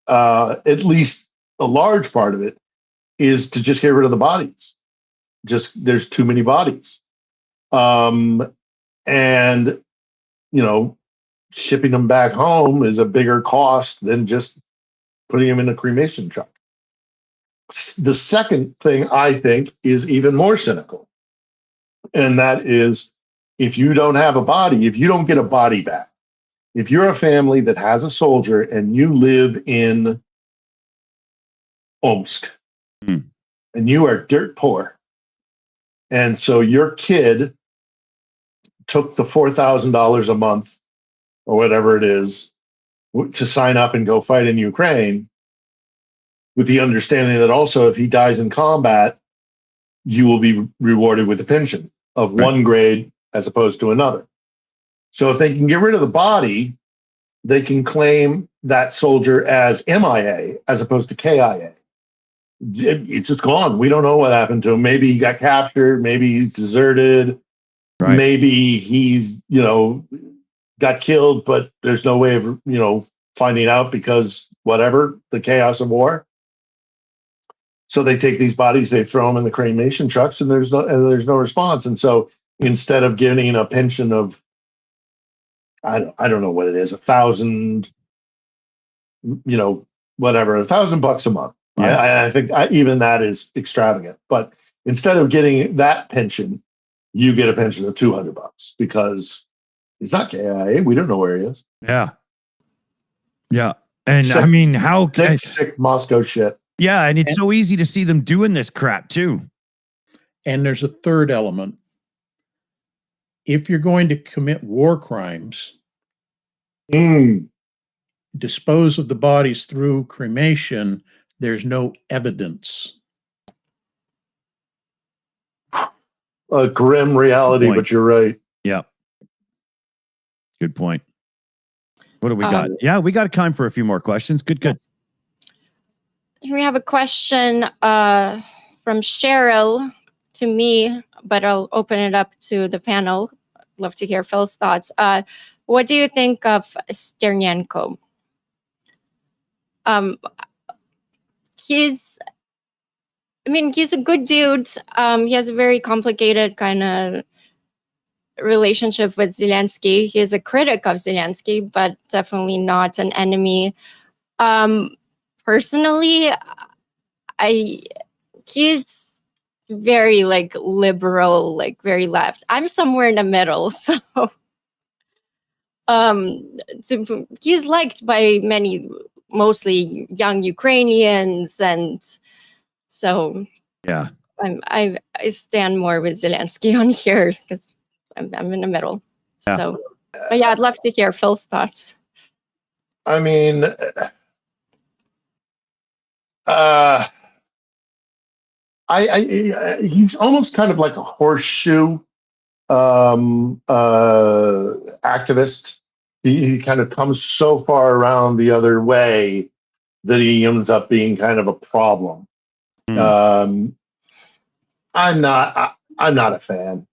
at least a large part of it, is to just get rid of the bodies. Just there's too many bodies, and shipping them back home is a bigger cost than just putting them in a cremation truck. The second thing I think is even more cynical, and that is if you don't have a body, if you don't get a body back, if you're a family that has a soldier and you live in Omsk and you are dirt poor, and so your kid took the $4,000 a month or whatever it is to sign up and go fight in Ukraine, with the understanding that also if he dies in combat, you will be rewarded with a pension of one grade as opposed to another. So if they can get rid of the body, they can claim that soldier as MIA as opposed to KIA. It's just gone. We don't know what happened to him. Maybe he got captured. Maybe he's deserted. Right. Maybe he's, got killed, but there's no way of, finding out because whatever, the chaos of war. So they take these bodies, they throw them in the cremation trucks, and there's no response. And so instead of getting a pension of, I don't know what it is, $1,000, whatever, $1,000 a month. Yeah. I think even that is extravagant. But instead of getting that pension, you get a pension of $200 because he's not KIA. We don't know where he is. Yeah. And sick, I mean, how sick Moscow shit. Yeah, and it's so easy to see them doing this crap too. And there's a third element. If you're going to commit war crimes, dispose of the bodies through cremation, there's no evidence. A grim reality, but you're right. Yeah. Good point. What do we got? Yeah, we got time for a few more questions. Good. We have a question from Cheryl to me, but I'll open it up to the panel. Love to hear Phil's thoughts. What do you think of Sternyenko? He's a good dude. He has a very complicated kind of relationship with Zelensky. He is a critic of Zelensky, but definitely not an enemy. Personally, he's very liberal, very left. I'm somewhere in the middle, so he's liked by many, mostly young Ukrainians, and so yeah, I stand more with Zelensky on here because I'm in the middle. Yeah. So, but yeah, I'd love to hear Phil's thoughts. I mean, he's almost kind of like a horseshoe activist. He kind of comes so far around the other way that he ends up being kind of a problem. I'm not a fan.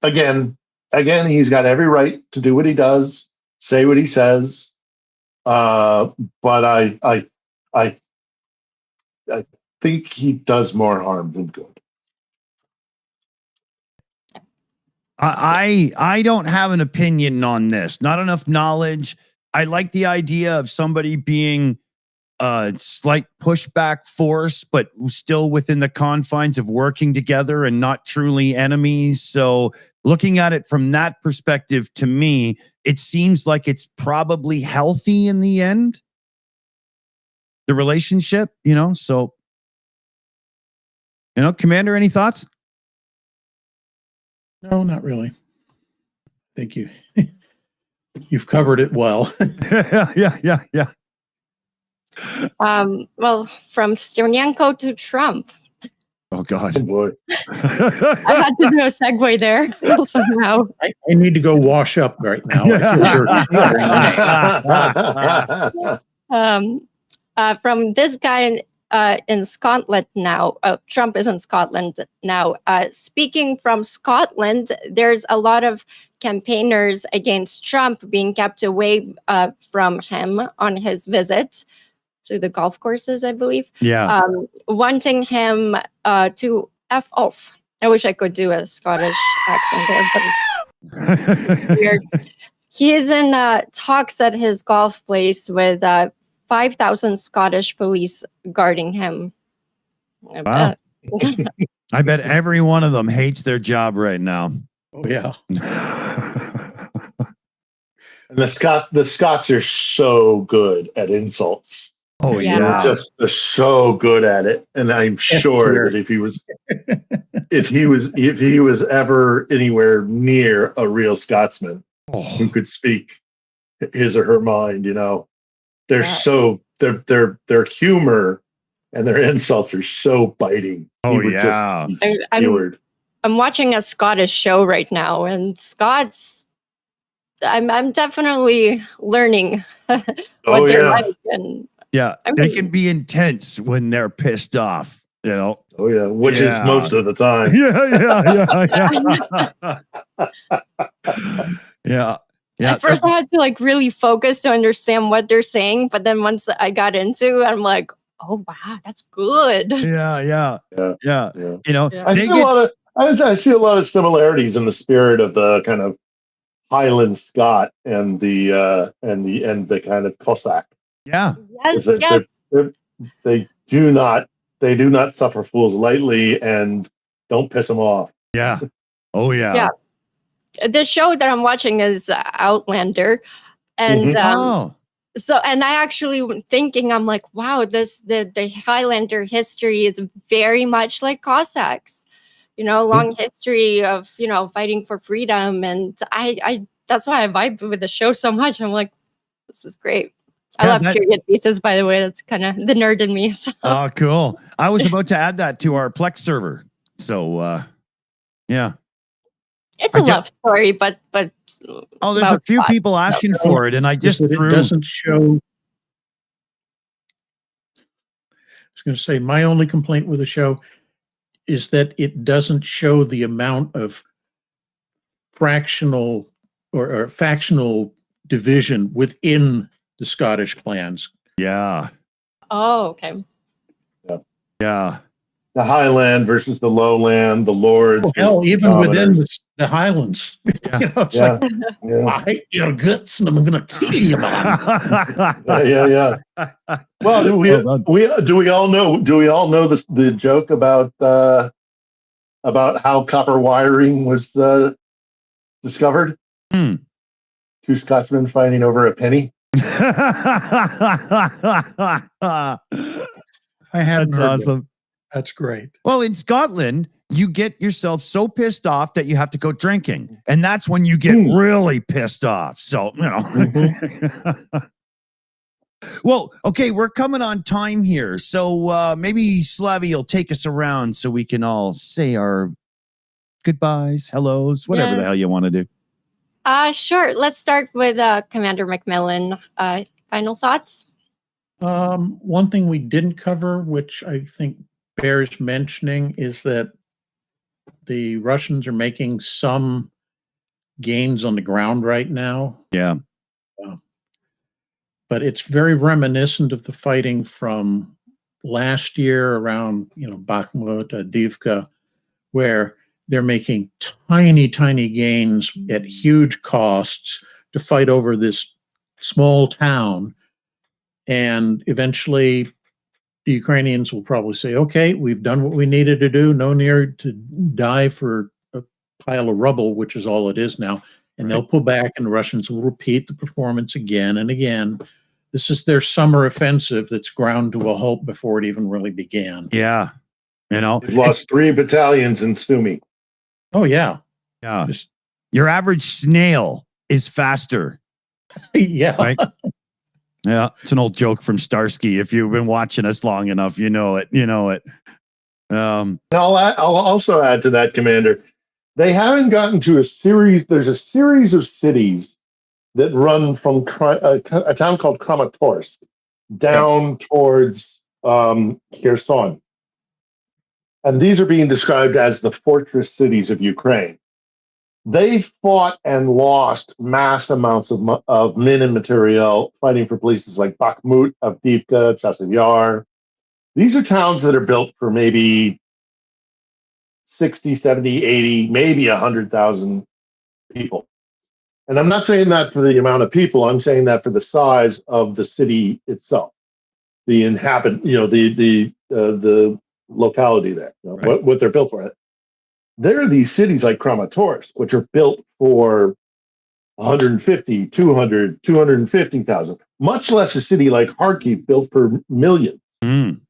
Again, he's got every right to do what he does, say what he says. But I think he does more harm than good. I don't have an opinion on this. Not enough knowledge. I like the idea of somebody being a slight pushback force, but still within the confines of working together and not truly enemies. So looking at it from that perspective, to me, it seems like it's probably healthy in the end. The relationship, so Commander, any thoughts? No, not really. Thank you. You've covered it well. Yeah. Well, from Stirnenko to Trump. Oh God. Oh boy. I had to do a segue there somehow. I need to go wash up right now. I feel dirty. From this guy in Scotland now. Trump is in Scotland now. Speaking from Scotland, there's a lot of campaigners against Trump being kept away from him on his visit to the golf courses, I believe. Yeah. Wanting him to F off. I wish I could do a Scottish accent there, but weird. He is in talks at his golf place with 5,000 Scottish police guarding him. Wow. I bet every one of them hates their job right now. Oh yeah. And the Scots are so good at insults. Oh Yeah. yeah. They're so good at it, and I'm sure that if he was ever anywhere near a real Scotsman who could speak his or her mind, they're so their humor and their insults are so biting. Oh, He would yeah. just be skewered. I'm watching a Scottish show right now, and Scots. I'm definitely learning what Oh, they're yeah. like, and Yeah. I They mean- can be intense when they're pissed off, Oh yeah, which is Yeah. most of the time. Yeah. Yeah. At first, I had to really focus to understand what they're saying, but then once I got into it, I'm like, oh wow, that's good. Yeah. Yeah. Yeah. Yeah. I see a lot of similarities in the spirit of the kind of Highland Scot and the kind of Cossack. Yeah. Yes, Is that yes. they do not suffer fools lightly and don't piss them off. Yeah. Oh yeah. Yeah. The show that I'm watching is Outlander, and Oh. and I actually was thinking, I'm like, wow, the Highlander history is very much like Cossacks. Long history of fighting for freedom, and I that's why I vibe with the show so much. I'm like, this is great. I Yeah, love that- period pieces, by the way. That's kind of the nerd in me. So. Oh, cool. I was about to add that to our Plex server. So yeah. It's a I ju- love story, but Oh, there's a about few Scots. people asking for it, and I just Just that it threw. doesn't show. I was going to say my only complaint with the show is that it doesn't show the amount of fractional or factional division within the Scottish clans. Yeah. Oh, okay. Yeah. The Highland versus the Lowland, the Lords. Oh, hell, versus even within Commoners. the Highlands. It's Yeah. like, Yeah. I hate your guts and I'm going to kill you, man. Yeah. Well, do we all know the joke about how copper wiring was discovered? Hmm. Two Scotsmen fighting over a penny. I haven't That's heard that. awesome. That's great. Well, in Scotland, you get yourself so pissed off that you have to go drinking. And that's when you get really pissed off. So, Well, okay, we're coming on time here. So maybe Slavy will take us around so we can all say our goodbyes, hellos, whatever the hell you want to do. Sure. Let's start with Commander Macmillan. Final thoughts? One thing we didn't cover, which I think bears mentioning, is that the Russians are making some gains on the ground right now. Yeah. But it's very reminiscent of the fighting from last year around, Bakhmut, Avdiivka, where they're making tiny gains at huge costs to fight over this small town. And eventually the Ukrainians will probably say, okay, we've done what we needed to do. No need to die for a pile of rubble, which is all it is now. And they'll pull back and the Russians will repeat the performance again and again. This is their summer offensive that's ground to a halt before it even really began. Yeah. You know, We've lost 3 battalions in Sumy. Oh yeah. yeah. Just, Your average snail is faster. yeah. Right. Yeah, it's an old joke from Starsky. If you've been watching us long enough, you know it. You know it. I'll also add to that, Commander. They haven't gotten to a series. There's a series of cities that run from a town called Kramatorsk down towards Kherson. And these are being described as the fortress cities of Ukraine. They fought and lost mass amounts of men and material fighting for places like Bakhmut, Avdiivka, Chasiv Yar. These are towns that are built for maybe 60, 70, 80, maybe 100,000 people. And I'm not saying that for the amount of people. I'm saying that for the size of the city itself, the the locality there, Right. what they're built for. There are these cities like Kramatorsk, which are built for 150, 200, 250,000, much less a city like Kharkiv built for millions. Mm.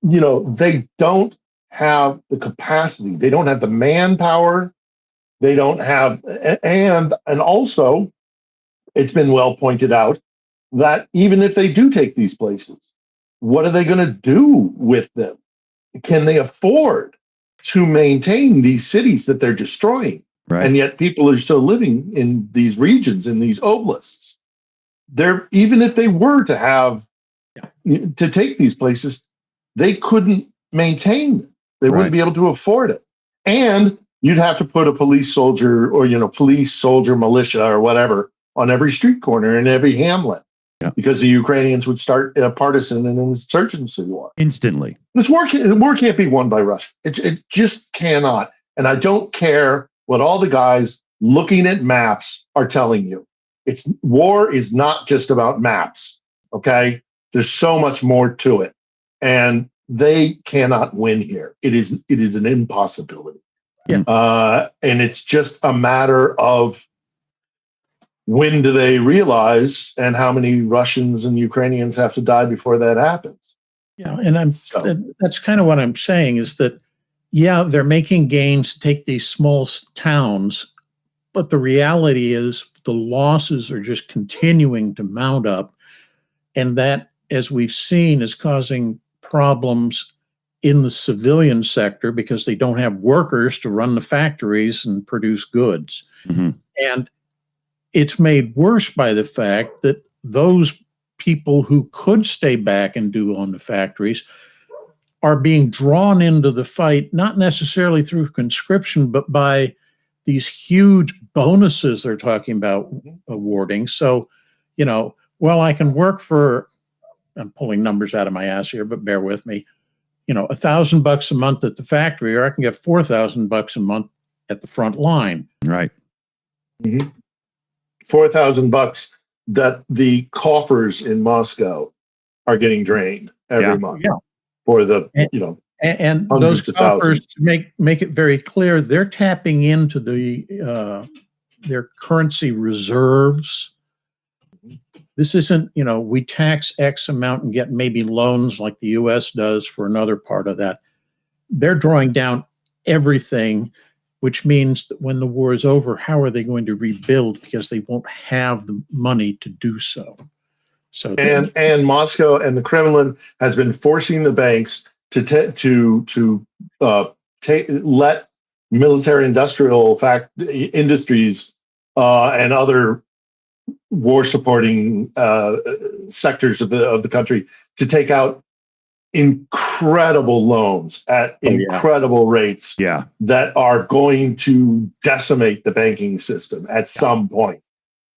They don't have the capacity. They don't have the manpower. They don't have, and also, it's been well pointed out that even if they do take these places, what are they going to do with them? Can they afford to maintain these cities that they're destroying? Right. And yet people are still living in these regions, in these oblasts. Even if they were to have to take these places, they couldn't maintain them. They wouldn't be able to afford it. And you'd have to put a police soldier or police soldier militia or whatever on every street corner in every hamlet. Yeah. Because the Ukrainians would start a partisan and insurgency war Instantly. This war can't be won by Russia. It just cannot. And I don't care what all the guys looking at maps are telling you. War is not just about maps. Okay, there's so much more to it, and they cannot win here. It is an impossibility. Yeah. And it's just a matter of when do they realize, and how many Russians and Ukrainians have to die before that happens. Yeah, and that's kind of what I'm saying is that, yeah, they're making gains to take these small towns, but the reality is the losses are just continuing to mount up, and that, as we've seen, is causing problems in the civilian sector because they don't have workers to run the factories and produce goods. Mm-hmm. And it's made worse by the fact that those people who could stay back and do on the factories are being drawn into the fight, not necessarily through conscription, but by these huge bonuses they're talking about awarding. So, well, I can work for, I'm pulling numbers out of my ass here, but bear with me, $1,000 a month at the factory, or I can get $4,000 a month at the front line. Right. Mm-hmm. $4,000 that the coffers in Moscow are getting drained every month for the and hundreds those of coffers, thousands. to make it very clear, they're tapping into their currency reserves. This isn't, we tax X amount and get maybe loans like the U.S. does for another part of that. They're drawing down everything, which means that when the war is over, how are they going to rebuild? Because they won't have the money to do so. So and Moscow and the Kremlin has been forcing the banks to let military industrial industries and other war supporting sectors of the country to take out incredible loans at incredible rates that are going to decimate the banking system at some point.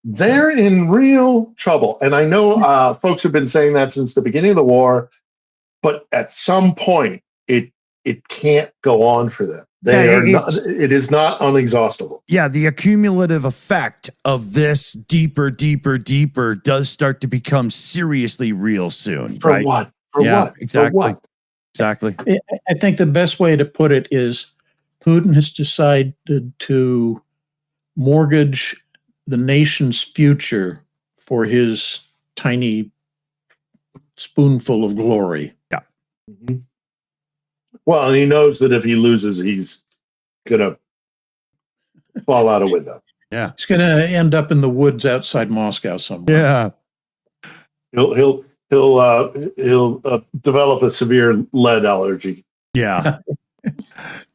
They're in real trouble. And I know folks have been saying that since the beginning of the war, but at some point it can't go on for them. It is not unexhaustible. Yeah, the accumulative effect of this deeper does start to become seriously real soon. For right? what? For what? Exactly. For what? Exactly. I think the best way to put it is Putin has decided to mortgage the nation's future for his tiny spoonful of glory. Yeah. Mm-hmm. Well, and he knows that if he loses, he's gonna fall out a window. Yeah. He's going to end up in the woods outside Moscow somewhere. Yeah. He'll develop a severe lead allergy. Yeah.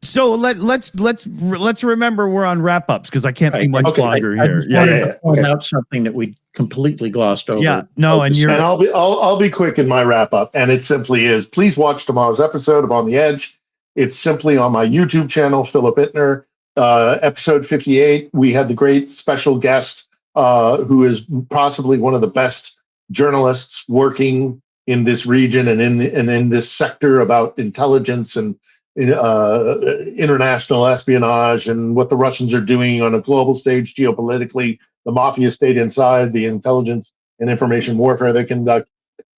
So let's remember we're on wrap ups because I can't be Right. much Okay. longer I here. just Yeah. wanted yeah, to point okay. out something that we completely glossed over. Yeah. No, and And you're I'll be quick in my wrap up, and it simply is: please watch tomorrow's episode of On the Edge. It's simply on my YouTube channel, Philip Ittner. Episode 58. We had the great special guest, who is possibly one of the best journalists working in this region and in this sector about intelligence and international espionage and what the Russians are doing on a global stage geopolitically, the mafia state inside, the intelligence and information warfare they conduct.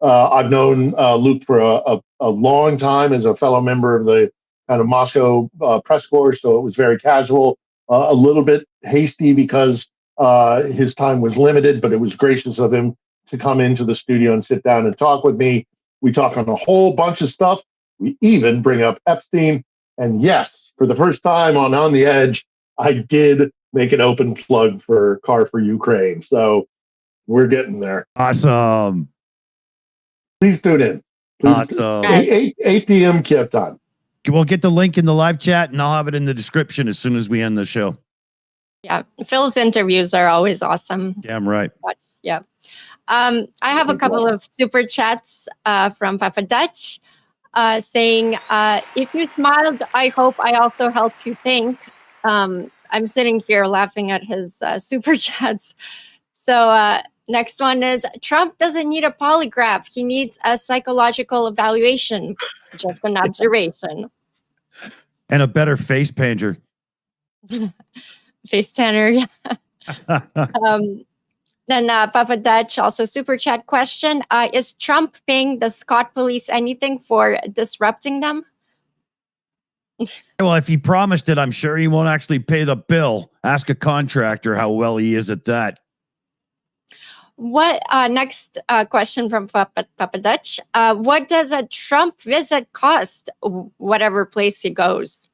I've known Luke for a long time as a fellow member of the kind of Moscow press corps, so it was very casual, a little bit hasty because his time was limited, but it was gracious of him to come into the studio and sit down and talk with me. We talk on a whole bunch of stuff. We even bring up Epstein. And yes, for the first time on the Edge, I did make an open plug for Car for Ukraine. So we're getting there. awesome. Please tune in. Please. Awesome. 8 p.m. Kiev time. We'll get the link in the live chat and I'll have it in the description as soon as we end the show. Yeah, Phil's interviews are always awesome. Damn right. Watch. Yeah. I have a couple of super chats from Papa Dutch saying, if you smiled, I hope I also helped you think. I'm sitting here laughing at his super chats. So next one is, Trump doesn't need a polygraph. He needs a psychological evaluation. Just an observation. And a better face painter. Face tanner. Yeah. Then Papa Dutch, also super chat question. Is Trump paying the Scott police anything for disrupting them? Well, if he promised it, I'm sure he won't actually pay the bill. Ask a contractor how well he is at that. What next question from Papa Dutch? What does a Trump visit cost, whatever place he goes?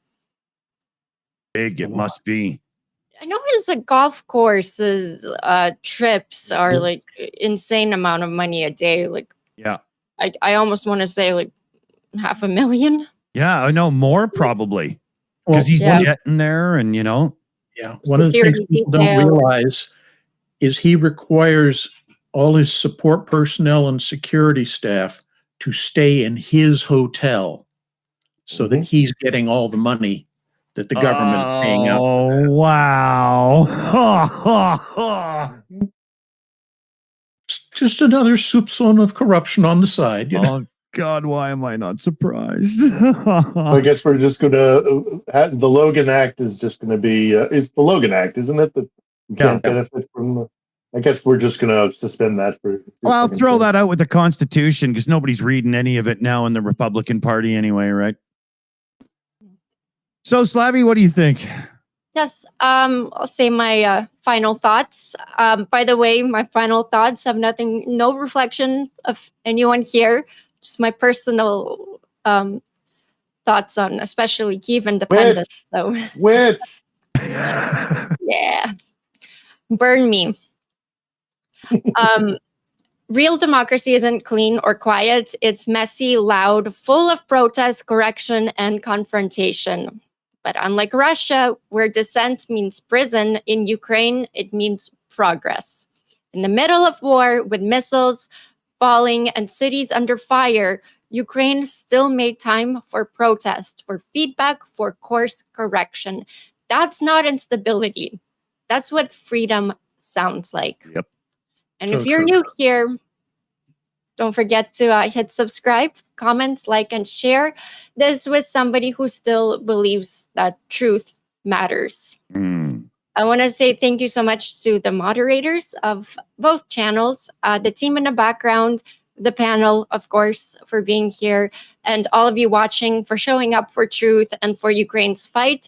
Big it must be. I know his golf courses trips are like insane amount of money a day. Like, Yeah. I almost want to say like $500,000. Yeah, I know more probably. Well, Because he's yeah. jetting there and yeah, one of the things Security people don't detail. realize is he requires all his support personnel and security staff to stay in his hotel so that he's getting all the money that the government is paying out. Oh, wow. It's just another soupçon of corruption on the side. You know? Oh, God, why am I not surprised? I guess we're just going to, the Logan Act is just going to be, it's the Logan Act, isn't it? That you can't benefit from the, I guess we're just going to suspend that for. Well, I'll throw that out with the Constitution because nobody's reading any of it now in the Republican Party anyway, right? So, Slavy, what do you think? Yes, I'll say my final thoughts. By the way, my final thoughts have no reflection of anyone here, just my personal thoughts on especially Kiev independence. So, Which? yeah, burn me. Real democracy isn't clean or quiet. It's messy, loud, full of protest, correction, and confrontation. But unlike Russia, where dissent means prison, in Ukraine, it means progress. In the middle of war, with missiles falling and cities under fire, Ukraine still made time for protest, for feedback, for course correction. That's not instability. That's what freedom sounds like. Yep. And So if you're true. new here, don't forget to hit subscribe, comment, like, and share this with somebody who still believes that truth matters. I want to say thank you so much to the moderators of both channels, the team in the background, the panel, of course, for being here, and all of you watching for showing up for truth and for Ukraine's fight,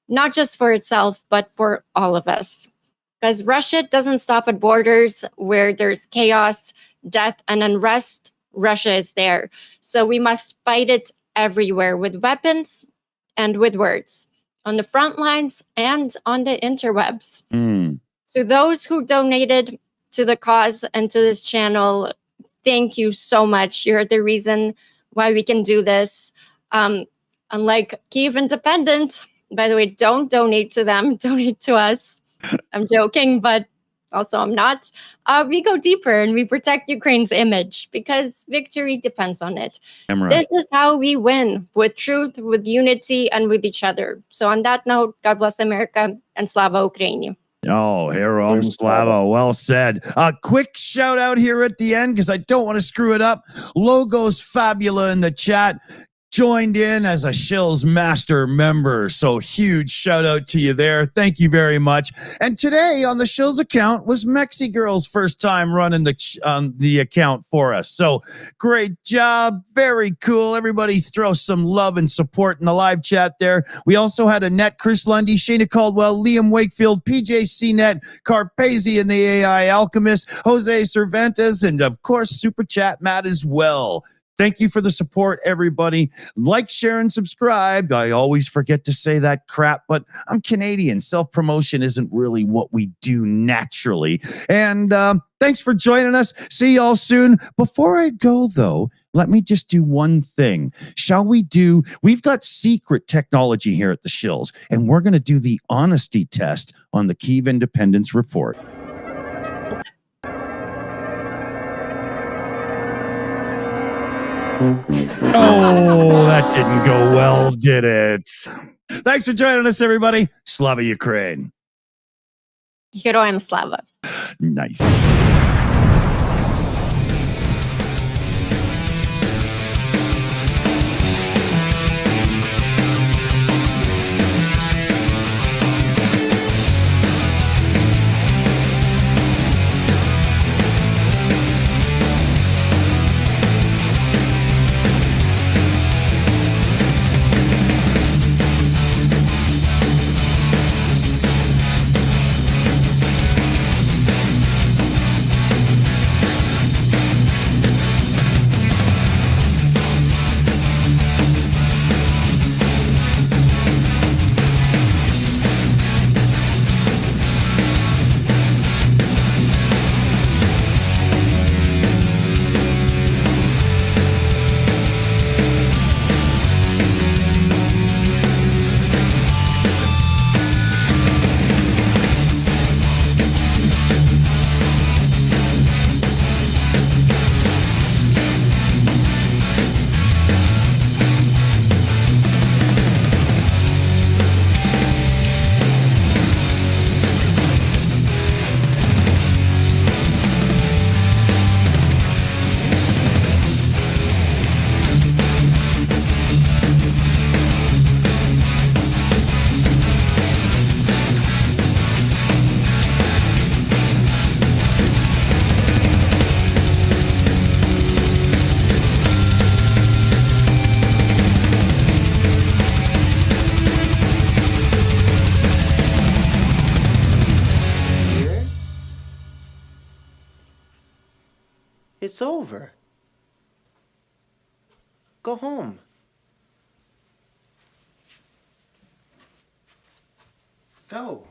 not just for itself, but for all of us. Because Russia doesn't stop at borders where there's chaos, death, and unrest. Russia is there. So we must fight it everywhere with weapons and with words, on the front lines and on the interwebs. So those who donated to the cause and to this channel, thank you so much. You're the reason why we can do this. Unlike Kyiv Independent, by the way, don't donate to them, donate to us. I'm joking, but also I'm not. We go deeper and we protect Ukraine's image because victory depends on it. This is how we win, with truth, with unity, and with each other. So on that note, God bless America and Slava Ukraini. Oh, Herom Slava. Well said. A quick shout out here at the end because I don't want to screw it up. Logos Fabula in the chat joined in as a Shills Master member. So huge shout out to you there. Thank you very much. And today on the Shills account was Mexi Girl's first time running the account for us. So great job. Very cool. Everybody throw some love and support in the live chat there. We also had Annette, Chris Lundy, Shayna Caldwell, Liam Wakefield, PJ CNET, Carpazi and the AI Alchemist, Jose Cervantes, and of course, Super Chat Matt as well. Thank you for the support, everybody. Like, share, and subscribe. I always forget to say that crap, but I'm Canadian. Self-promotion isn't really what we do naturally. And thanks for joining us. See y'all soon. Before I go, though, let me just do one thing. Shall we do? We've got secret technology here at the Shills, and we're going to do the honesty test on the Kyiv Independence Report. Oh, that didn't go well, did it? Thanks for joining us, everybody. Slava Ukraine. Heroям Slava. Nice. It's over. Go home. Go.